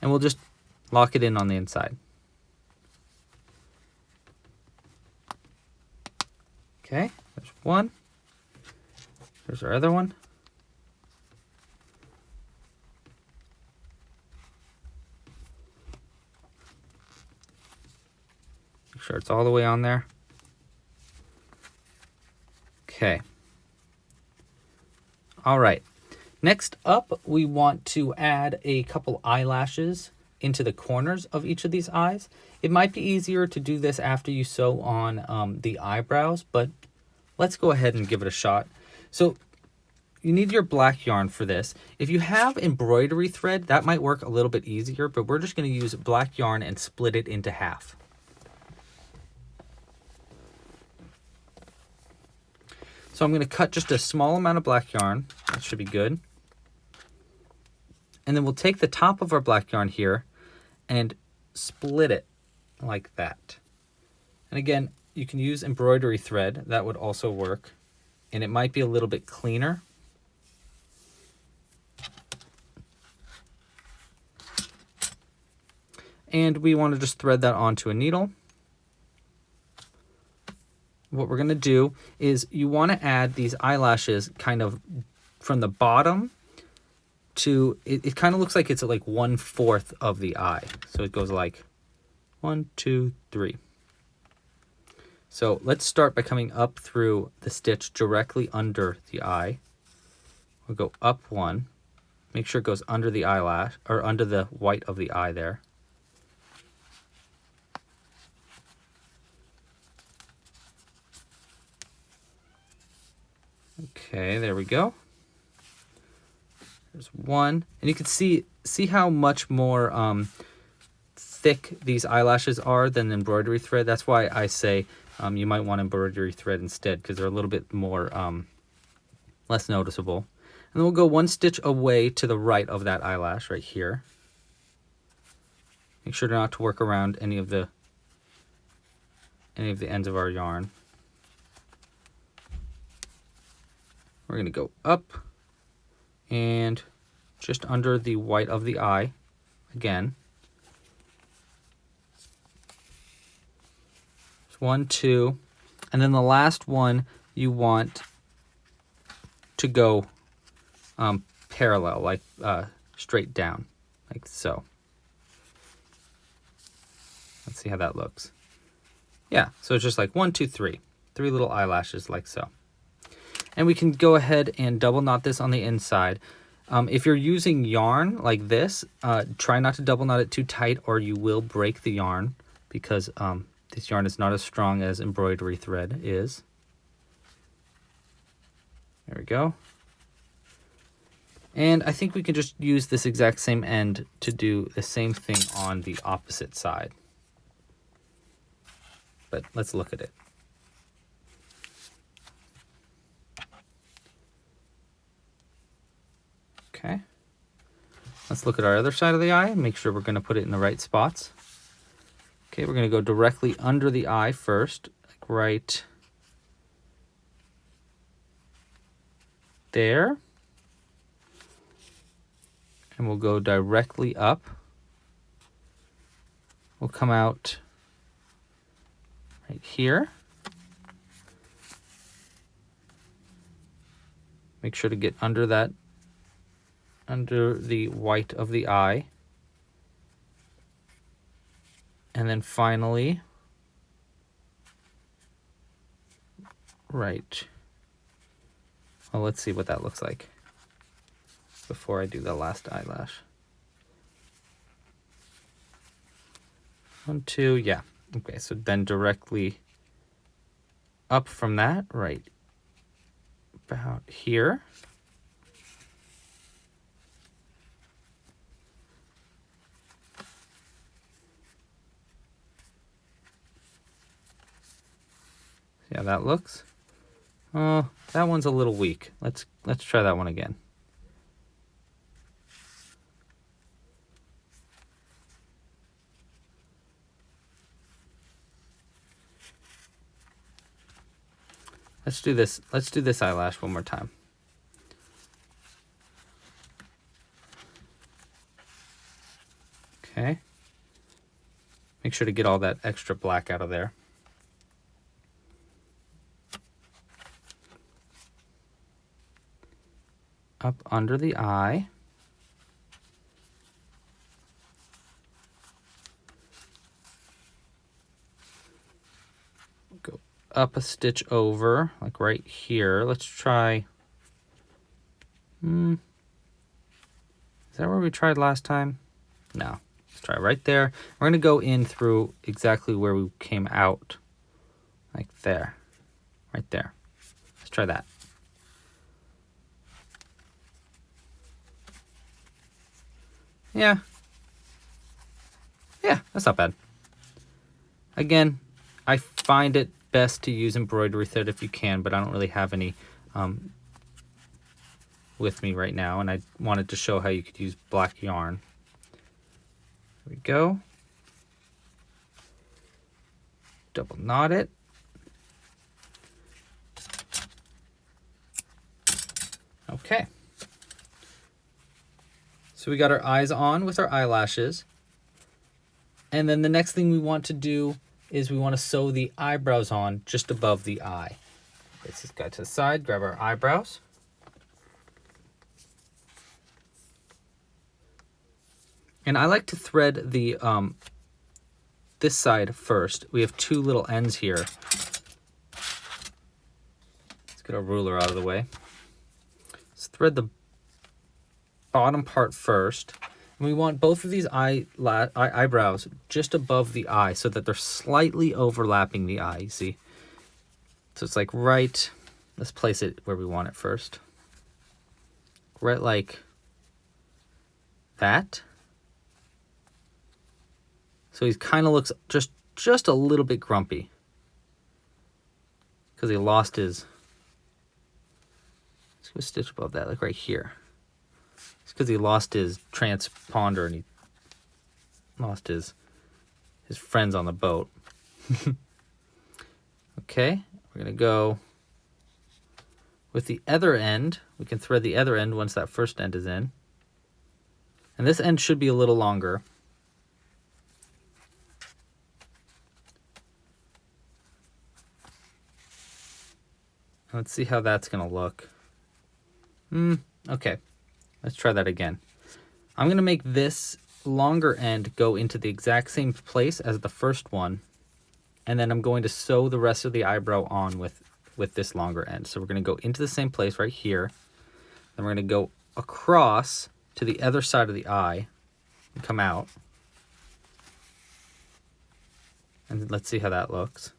A: and we'll just lock it in on the inside. Okay, there's one. There's our other one. Make sure it's all the way on there. Okay. All right. Next up, we want to add a couple eyelashes into the corners of each of these eyes. It might be easier to do this after you sew on the eyebrows, but let's go ahead and give it a shot. So you need your black yarn for this. If you have embroidery thread, that might work a little bit easier, but we're just going to use black yarn and split it into half. So I'm going to cut just a small amount of black yarn. That should be good. And then we'll take the top of our black yarn here and split it like that. And again, you can use embroidery thread. That would also work. And it might be a little bit cleaner. And we want to just thread that onto a needle. What we're going to do is you want to add these eyelashes kind of from the bottom to, it kind of looks like it's at like 1/4 of the eye. So it goes like 1, 2, 3. So let's start by coming up through the stitch directly under the eye. We'll go up one, make sure it goes under the eyelash, or under the white of the eye there. Okay, there we go. There's one, and you can see how much more thick these eyelashes are than the embroidery thread. That's why I say you might want embroidery thread instead, because they're a little bit more less noticeable. And then we'll go one stitch away to the right of that eyelash right here. Make sure not to work around any of the ends of our yarn. We're going to go up and just under the white of the eye again. There's 1, 2, and then the last one you want to go parallel, like straight down, like so. Let's see how that looks. Yeah, so it's just like 1, 2, 3. 3 little eyelashes like so. And we can go ahead and double knot this on the inside. If you're using yarn like this, try not to double knot it too tight or you will break the yarn, because this yarn is not as strong as embroidery thread is. There we go. And I think we can just use this exact same end to do the same thing on the opposite side. But let's look at it. Okay, let's look at our other side of the eye and make sure we're going to put it in the right spots. Okay, we're going to go directly under the eye first, like right there. And we'll go directly up. We'll come out right here. Make sure to get under that, under the white of the eye. And then finally, right. Well, let's see what that looks like before I do the last eyelash. 1, 2, yeah. Okay, so then directly up from that, right about here. See how that looks? Oh, that one's a little weak. Let's try that one again. Let's do this. Let's do this eyelash one more time. Okay. Make sure to get all that extra black out of there. Up under the eye. Go up a stitch over, like right here. Let's try. Is that where we tried last time? No. Let's try right there. We're going to go in through exactly where we came out. Like there. Right there. Let's try that. Yeah. Yeah, that's not bad. Again, I find it best to use embroidery thread if you can, but I don't really have any with me right now, and I wanted to show how you could use black yarn. There we go. Double knot it. Okay. So we got our eyes on with our eyelashes. And then the next thing we want to do is we want to sew the eyebrows on just above the eye. Let's just go to the side, grab our eyebrows. And I like to thread the this side first. We have two little ends here. Let's get our ruler out of the way. Let's thread the bottom part first. And we want both of these eyebrows just above the eye so that they're slightly overlapping the eye, you see? So it's like right, let's place it where we want it first. Right like that. So he kind of looks just a little bit grumpy because he lost his, let's go a stitch above that, like right here. It's because he lost his transponder and he lost his friends on the boat. Okay, we're going to go with the other end. We can thread the other end once that first end is in. And this end should be a little longer. Let's see how that's going to look. Okay, let's try that again. I'm going to make this longer end go into the exact same place as the first one. And then I'm going to sew the rest of the eyebrow on with this longer end. So we're going to go into the same place right here. Then we're going to go across to the other side of the eye and come out. And let's see how that looks.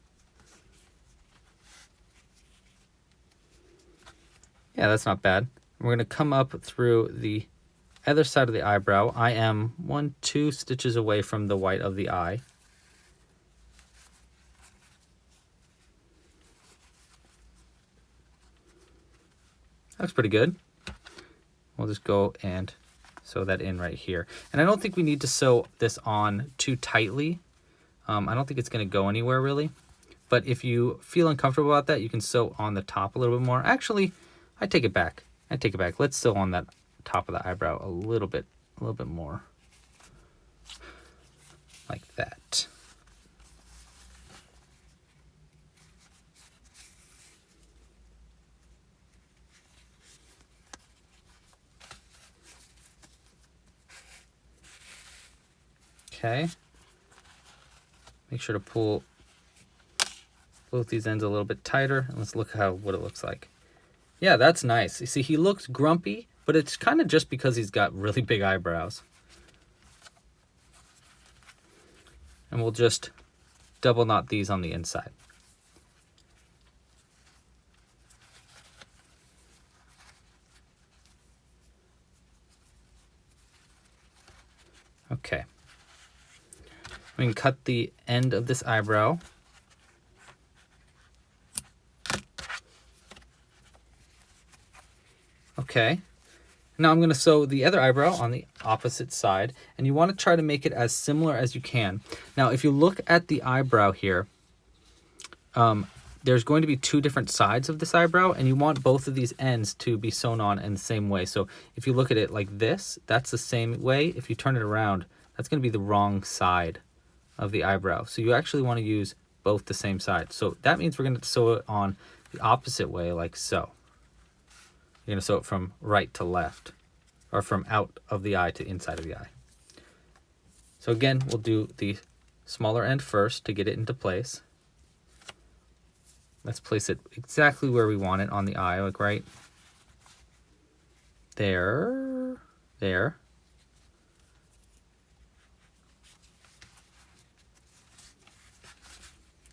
A: Yeah, that's not bad. We're going to come up through the other side of the eyebrow. I am 1-2 stitches away from the white of the eye. Looks pretty good. We'll just go and sew that in right here. And I don't think we need to sew this on too tightly. I don't think it's going to go anywhere really. But if you feel uncomfortable about that, you can sew on the top a little bit more. Actually, I take it back. Let's sew on that top of the eyebrow a little bit more. Like that. Okay. Make sure to pull both these ends a little bit tighter, and let's look what it looks like. Yeah, that's nice. You see, he looks grumpy, but it's kind of just because he's got really big eyebrows. And we'll just double knot these on the inside. Okay. We can cut the end of this eyebrow. Okay. Now I'm going to sew the other eyebrow on the opposite side, and you want to try to make it as similar as you can. Now, if you look at the eyebrow here, there's going to be two different sides of this eyebrow, and you want both of these ends to be sewn on in the same way. So if you look at it like this, that's the same way. If you turn it around, that's going to be the wrong side of the eyebrow. So you actually want to use both the same side. So that means we're going to sew it on the opposite way, like so. You're going to sew it from right to left, or from out of the eye to inside of the eye. So again, we'll do the smaller end first to get it into place. Let's place it exactly where we want it on the eye, like right there, there.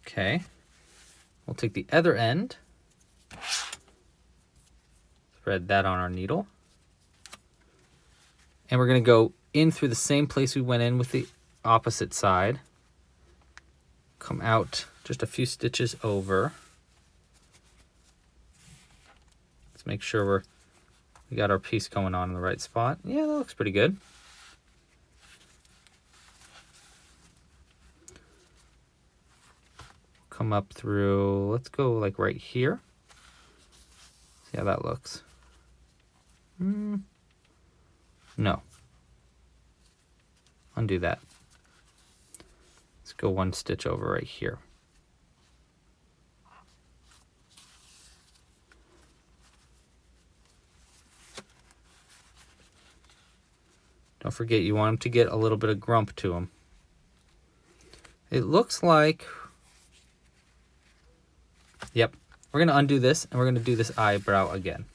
A: Okay, we'll take the other end, thread that on our needle, and we're going to go in through the same place we went in with the opposite side. Come out just a few stitches over. Let's make sure we got our piece going on in the right spot. Yeah, that looks pretty good. Come up through, let's go like right here. See how that looks. No. Undo that. Let's go one stitch over right here. Don't forget, you want them to get a little bit of grump to them. It looks like, yep, we're going to undo this, and we're going to do this eyebrow again.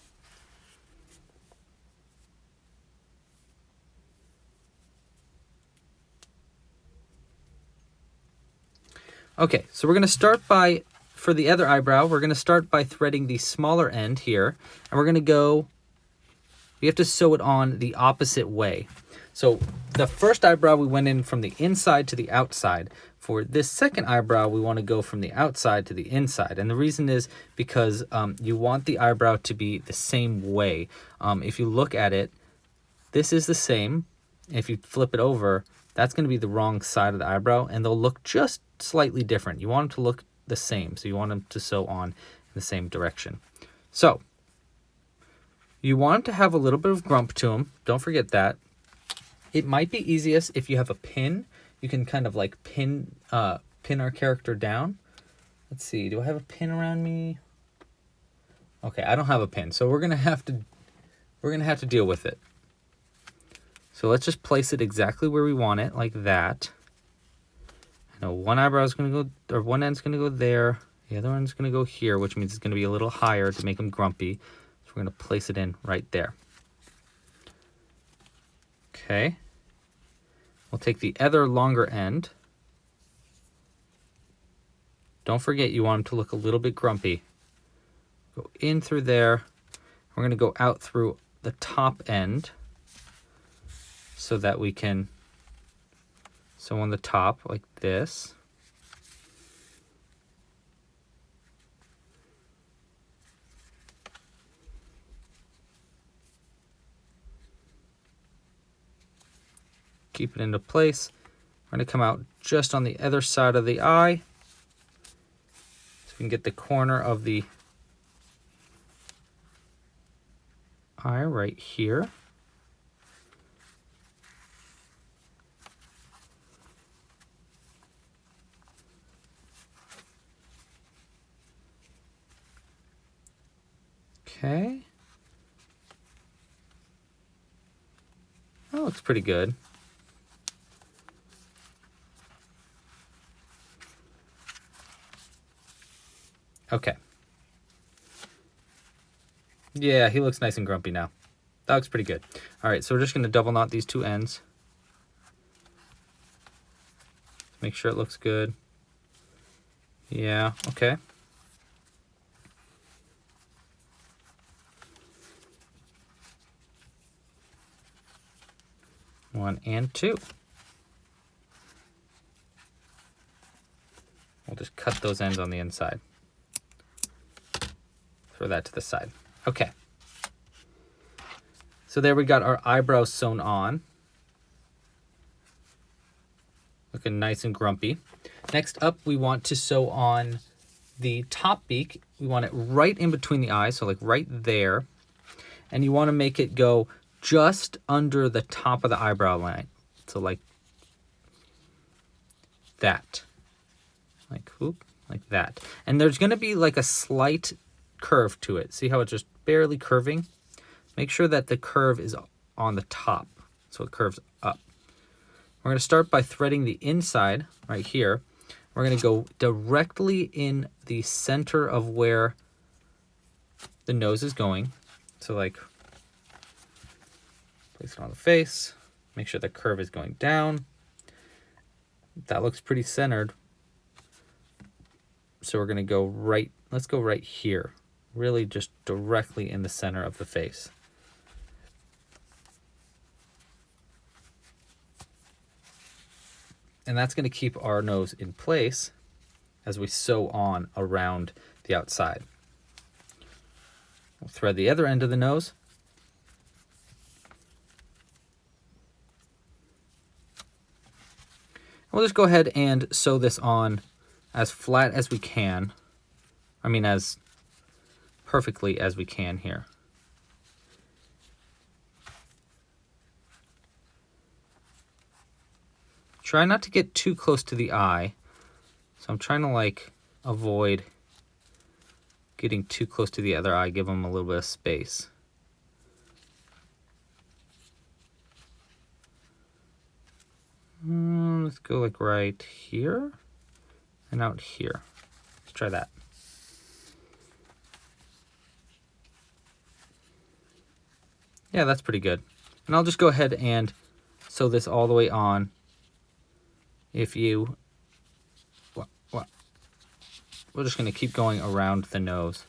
A: Okay, so we're going to start by, for the other eyebrow, we're going to start by threading the smaller end here, and we're going to go, we have to sew it on the opposite way. So the first eyebrow, we went in from the inside to the outside. For this second eyebrow, we want to go from the outside to the inside. And the reason is because you want the eyebrow to be the same way. If you look at it, this is the same. If you flip it over, that's going to be the wrong side of the eyebrow, and they'll look just slightly different. You want them to look the same, so you want them to sew on in the same direction. So you want to have a little bit of grump to them. Don't forget that. It might be easiest if you have a pin. You can kind of like pin our character down. Let's see, do I have a pin around me? Okay, I don't have a pin, so we're gonna have to deal with it. So let's just place it exactly where we want it, like that. I know one eyebrow is gonna go, or one end's gonna go there. The other one's gonna go here, which means it's gonna be a little higher to make them grumpy. So we're gonna place it in right there. Okay. We'll take the other longer end. Don't forget, you want them to look a little bit grumpy. Go in through there. We're going to go out through the top end so that we can sew on the top like this. Keep it into place. We're going to come out just on the other side of the eye, so we can get the corner of the eye right here. Okay. That looks pretty good. Okay. Yeah, he looks nice and grumpy now. That looks pretty good. All right, so we're just going to double knot these two ends. Make sure it looks good. Yeah, okay. One and two. We'll just cut those ends on the inside. Throw that to the side. Okay. So there we got our eyebrows sewn on. Looking nice and grumpy. Next up, we want to sew on the top beak. We want it right in between the eyes, so like right there. And you want to make it go just under the top of the eyebrow line. So like that. Like, whoop, like that. And there's going to be like a slight curve to it. See how it's just barely curving? Make sure that the curve is on the top, so it curves up. We're going to start by threading the inside right here. We're going to go directly in the center of where the nose is going. So like, place it on the face. Make sure the curve is going down. That looks pretty centered. So we're going to go right, let's go right here. Really just directly in the center of the face. And that's going to keep our nose in place as we sew on around the outside. We'll thread the other end of the nose. We'll just go ahead and sew this on as flat as we can. I mean, as perfectly as we can here. Try not to get too close to the eye. So I'm trying to like avoid getting too close to the other eye, give them a little bit of space. Let's go like right here and out here. Let's try that. Yeah, that's pretty good. And I'll just go ahead and sew this all the way on. If you, we're just going to keep going around the nose.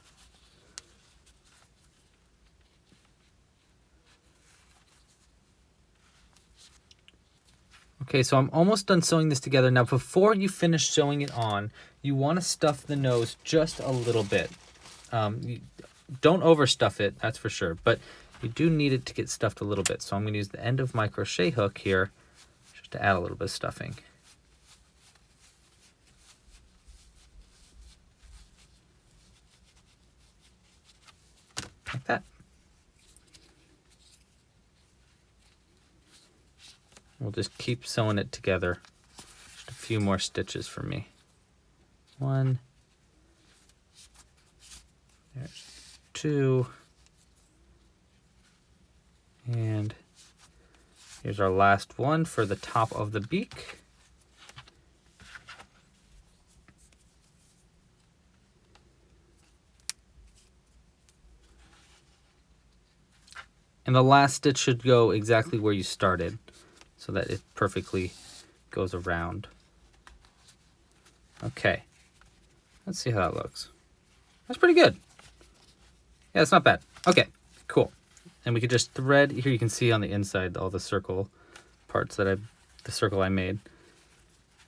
A: Okay, so I'm almost done sewing this together. Now, before you finish sewing it on, you want to stuff the nose just a little bit. Don't overstuff it, that's for sure, but you do need it to get stuffed a little bit. So I'm going to use the end of my crochet hook here just to add a little bit of stuffing. Like that. We'll just keep sewing it together. Just a few more stitches for me. One. There's two. And here's our last one for the top of the beak. And the last stitch should go exactly where you started so that it perfectly goes around. Okay, let's see how that looks. That's pretty good. Yeah, it's not bad. Okay, cool. And we could just thread, here you can see on the inside all the circle parts that the circle I made.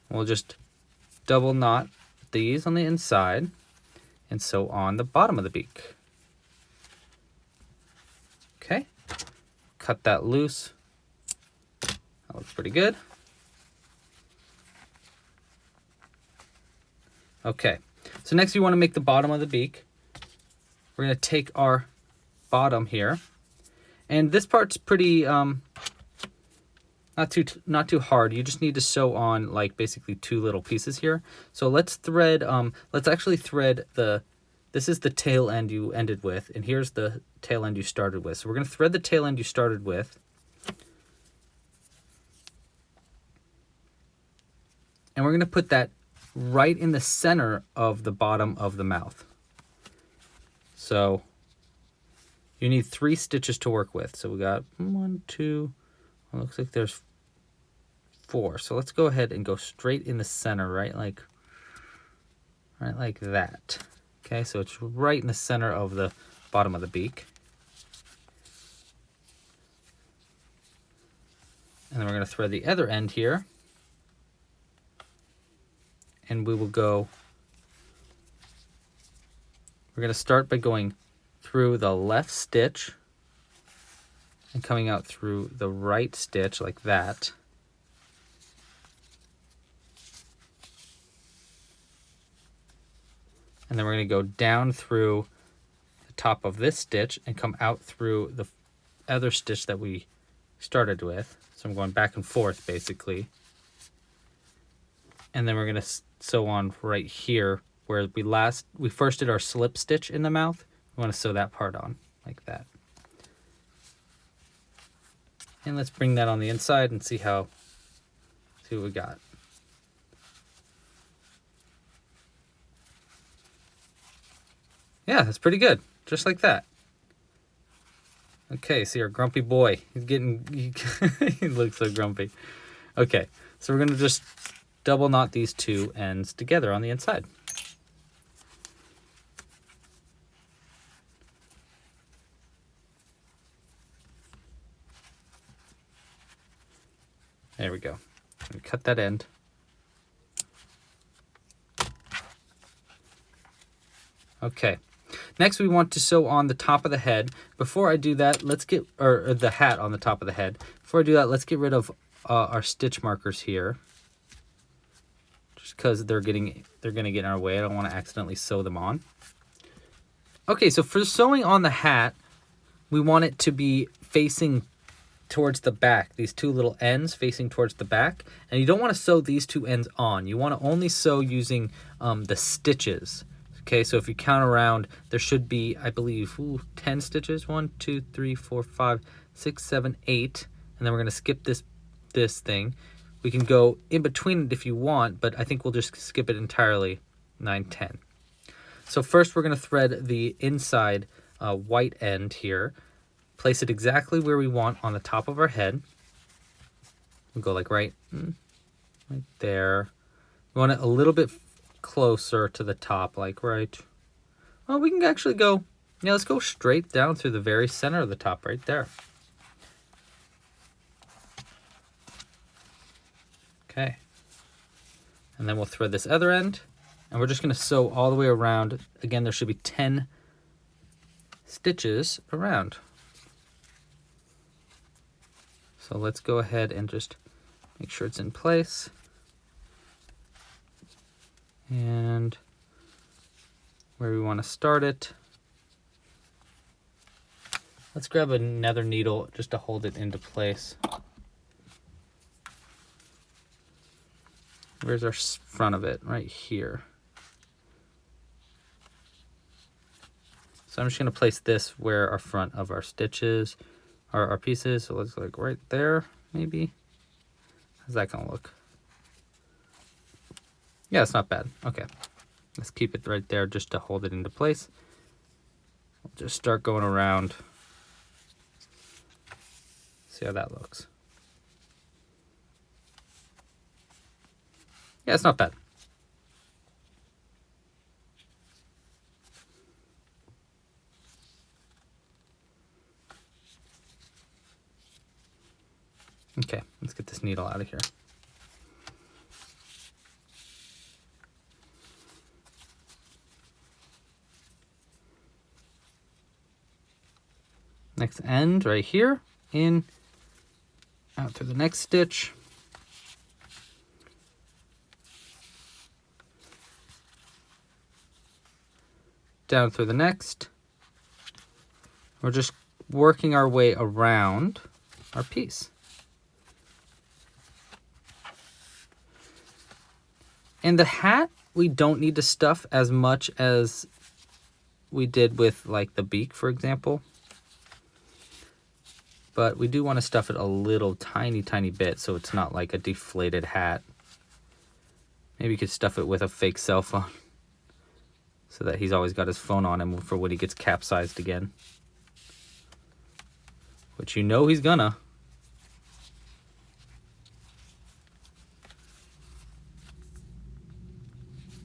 A: We'll just double knot these on the inside and sew on the bottom of the beak. Okay. Cut that loose. That looks pretty good. Okay, so next you want to make the bottom of the beak. We're going to take our bottom here, and this part's pretty not too hard. You just need to sew on like basically two little pieces here. So let's thread. Let's actually thread the. This is the tail end you ended with, and here's the tail end you started with. So we're going to thread the tail end you started with. And we're going to put that right in the center of the bottom of the mouth. So you need 3 stitches to work with. So we got 1, 2, well, looks like there's 4. So let's go ahead and go straight in the center, right like that. Okay, so it's right in the center of the bottom of the beak. And then we're going to thread the other end here. And we will go, we're going to start by going through the left stitch. and coming out through the right stitch like that. And then we're going to go down through the top of this stitch and come out through the other stitch that we started with. So I'm going back and forth basically. And then we're going to sew on right here where we first did our slip stitch in the mouth. We want to sew that part on like that. And let's bring that on the inside and see what we got. Yeah, that's pretty good. Just like that. Okay, see our grumpy boy. He looks so grumpy. Okay, so we're going to just double knot these two ends together on the inside. There we go. Cut that end. Okay. Next, we want to sew on the top of the head. Before I do that, or the hat on the top of the head. Before I do that, let's get rid of our stitch markers here. Just because they're going to get in our way. I don't want to accidentally sew them on. Okay, so for sewing on the hat, we want it to be facing towards the back. These two little ends facing towards the back. And you don't want to sew these two ends on. You want to only sew using the stitches. Okay, so if you count around, there should be, I believe, 10 stitches. 1, 2, 3, 4, 5, 6, 7, 8. And then we're going to skip this thing. We can go in between it if you want, but I think we'll just skip it entirely. 9, 10. So first we're going to thread the inside white end here. Place it exactly where we want on the top of our head. We'll go like right there. We want it a little bit closer to the top, like right. Well, we can actually go, let's go straight down through the very center of the top right there. Okay. And then we'll thread this other end, and we're just going to sew all the way around. Again, there should be 10 stitches around. So let's go ahead and just make sure it's in place. And where we want to start it. Let's grab another needle just to hold it into place. Where's our front of it? Right here. So I'm just going to place this where our front of our stitches are, our pieces. So let's like right there, maybe. How's that going to look? Yeah, it's not bad. Okay. Let's keep it right there just to hold it into place. We'll just start going around. See how that looks. Yeah, it's not bad. Okay, let's get this needle out of here. Next end right here, in, out through the next stitch. Down through the next. We're just working our way around our piece. And the hat, we don't need to stuff as much as we did with like the beak, for example. But we do want to stuff it a little tiny bit so it's not like a deflated hat. Maybe you could stuff it with a fake cell phone so that he's always got his phone on him for when he gets capsized again. Which you know he's gonna.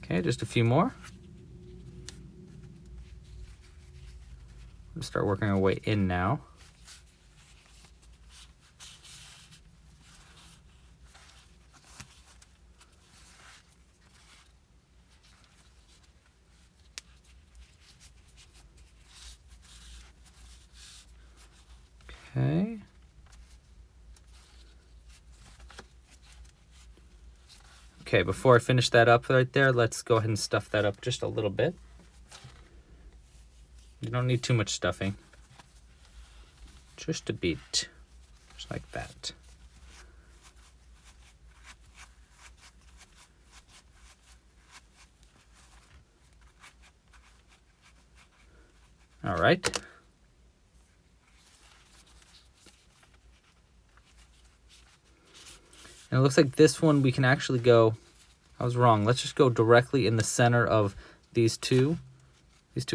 A: Okay, just a few more. We'll start working our way in now. Okay. Okay, before I finish that up right there, let's go ahead and stuff that up just a little bit. You don't need too much stuffing. Just a bit. Just like that. All right. And it looks like this one we can actually go, I was wrong. Let's just go directly in the center of these two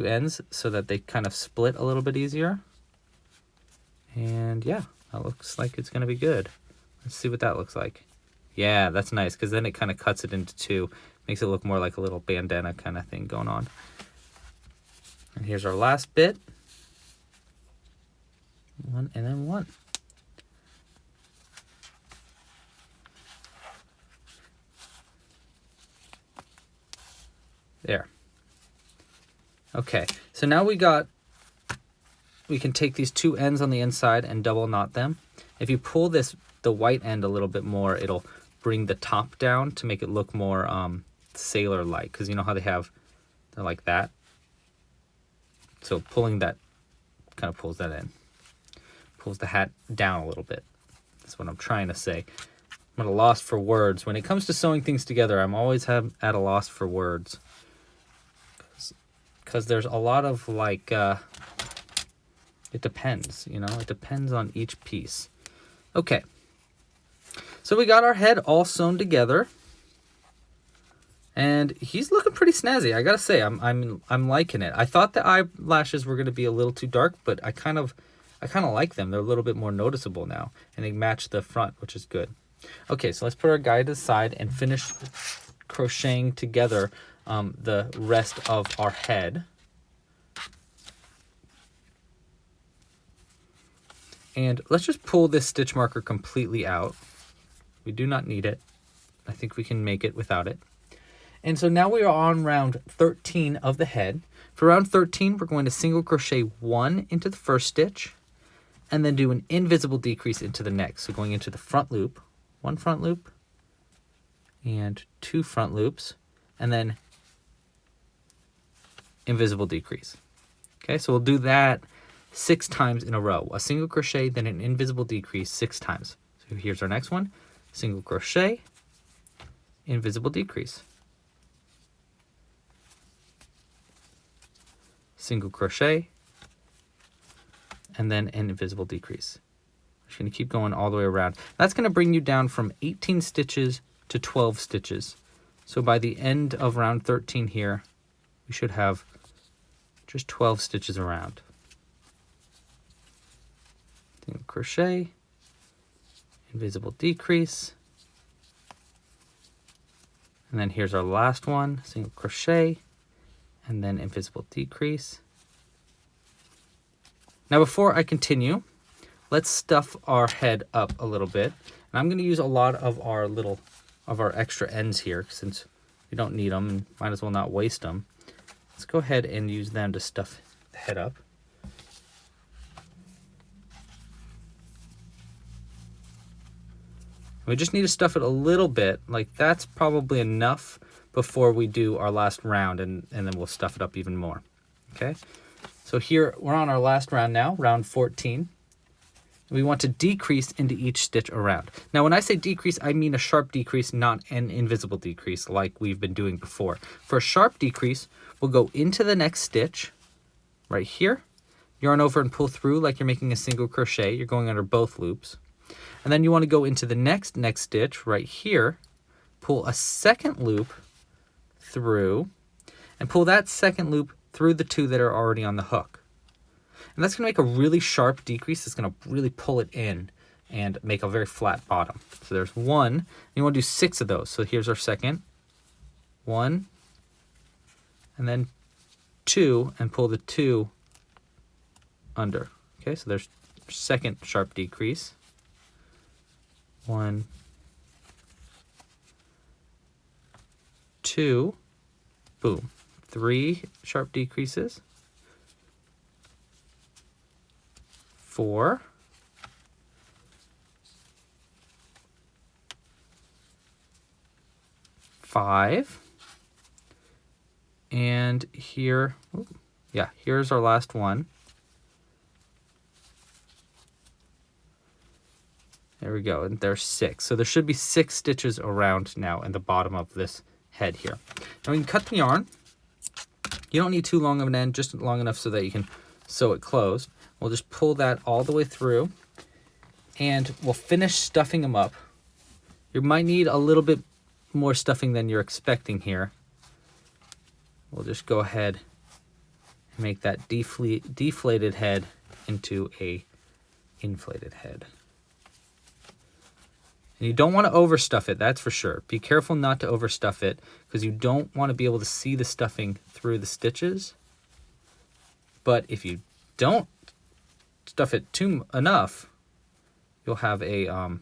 A: ends so that they kind of split a little bit easier. And yeah, that looks like it's gonna be good. Let's see what that looks like. Yeah, that's nice, because then it kind of cuts it into two. Makes it look more like a little bandana kind of thing going on. And here's our last bit. One and then one. There. Okay, so now we can take these two ends on the inside and double knot them. If you pull the white end a little bit more, it'll bring the top down to make it look more sailor-like, because you know how they're like that. So pulling that kind of pulls that in. Pulls the hat down a little bit. That's what I'm trying to say. I'm at a loss for words. When it comes to sewing things together, I'm always at a loss for words. Because there's a lot of it depends, you know, it depends on each piece. Okay, so we got our head all sewn together, and he's looking pretty snazzy. I gotta say, I'm liking it. I thought the eyelashes were gonna be a little too dark, but I kind of like them. They're a little bit more noticeable now, and they match the front, which is good. Okay, so let's put our guy to the side and finish crocheting together the rest of our head. And let's just pull this stitch marker completely out. We do not need it. I think we can make it without it. And so now we are on round 13 of the head. For round 13, we're going to single crochet 1 into the first stitch, and then do an invisible decrease into the next. So going into the front loop, 1 front loop, and 2 front loops, and then invisible decrease. Okay, so we'll do that 6 times in a row. A single crochet, then an invisible decrease 6 times. So here's our next one. Single crochet, invisible decrease. Single crochet, and then an invisible decrease. I'm just going to keep going all the way around. That's going to bring you down from 18 stitches to 12 stitches. So by the end of round 13 here, we should have just 12 stitches around. Single crochet, invisible decrease, and then here's our last one, single crochet, and then invisible decrease. Now before I continue, let's stuff our head up a little bit. And I'm going to use a lot of our extra ends here, since we don't need them and might as well not waste them. Let's go ahead and use them to stuff the head up. We just need to stuff it a little bit, like that's probably enough before we do our last round, and then we'll stuff it up even more. Okay, so here we're on our last round now, round 14. We want to decrease into each stitch around. Now when I say decrease, I mean a sharp decrease, not an invisible decrease like we've been doing before. For a sharp decrease, we'll go into the next stitch right here, yarn over and pull through like you're making a single crochet. You're going under both loops. And then you want to go into the next stitch right here, pull a second loop through, and pull that second loop through the 2 that are already on the hook. And that's going to make a really sharp decrease. It's going to really pull it in and make a very flat bottom. So there's 1, and you want to do 6 of those. So here's our second. 1, and then 2, and pull the 2 under. Okay, so there's second sharp decrease. 1, 2, boom. 3 sharp decreases. 4. 5. And here, yeah, here's our last one. There we go, and there's 6. So there should be 6 stitches around now in the bottom of this head here. Now we can cut the yarn. You don't need too long of an end, just long enough so that you can sew it closed. We'll just pull that all the way through, and we'll finish stuffing them up. You might need a little bit more stuffing than you're expecting here. We'll just go ahead and make that deflated head into a inflated head. And you don't want to overstuff it, that's for sure. Be careful not to overstuff it, because you don't want to be able to see the stuffing through the stitches. But if you don't stuff it enough, you'll have a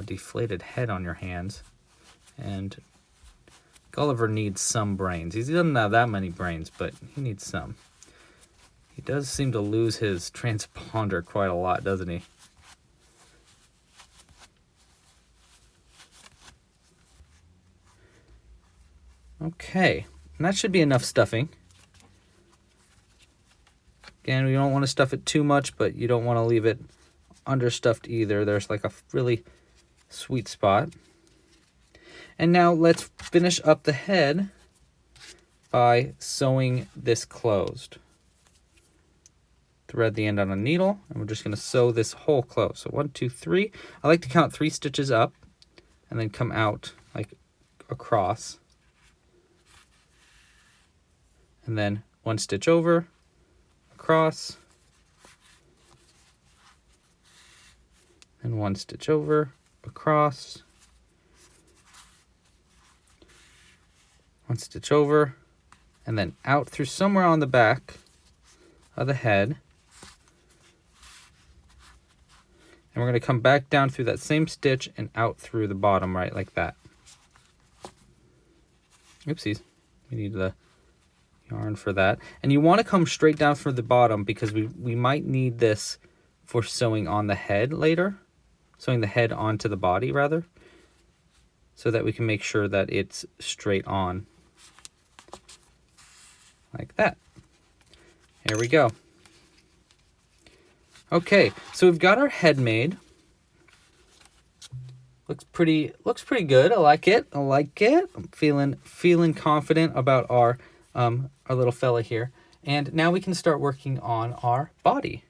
A: deflated head on your hands. And Gulliver needs some brains. He doesn't have that many brains, but he needs some. He does seem to lose his transponder quite a lot, doesn't he? Okay, and that should be enough stuffing. Again, we don't want to stuff it too much, but you don't want to leave it understuffed either. There's like a really sweet spot. And now let's finish up the head by sewing this closed. Thread the end on a needle, and we're just going to sew this hole closed. So 1, 2, 3. I like to count 3 stitches up and then come out like across. And then 1 stitch over, across, and 1 stitch over, across, 1 stitch over, and then out through somewhere on the back of the head. And we're going to come back down through that same stitch and out through the bottom, right, like that. Oopsies, we need the yarn for that. And you want to come straight down from the bottom, because we might need this for sewing on the head later. Sewing the head onto the body, rather. So that we can make sure that it's straight on. Like that. Here we go. Okay, so we've got our head made. Looks pretty good. I like it. I like it. I'm feeling confident about our little fella here. And now we can start working on our body.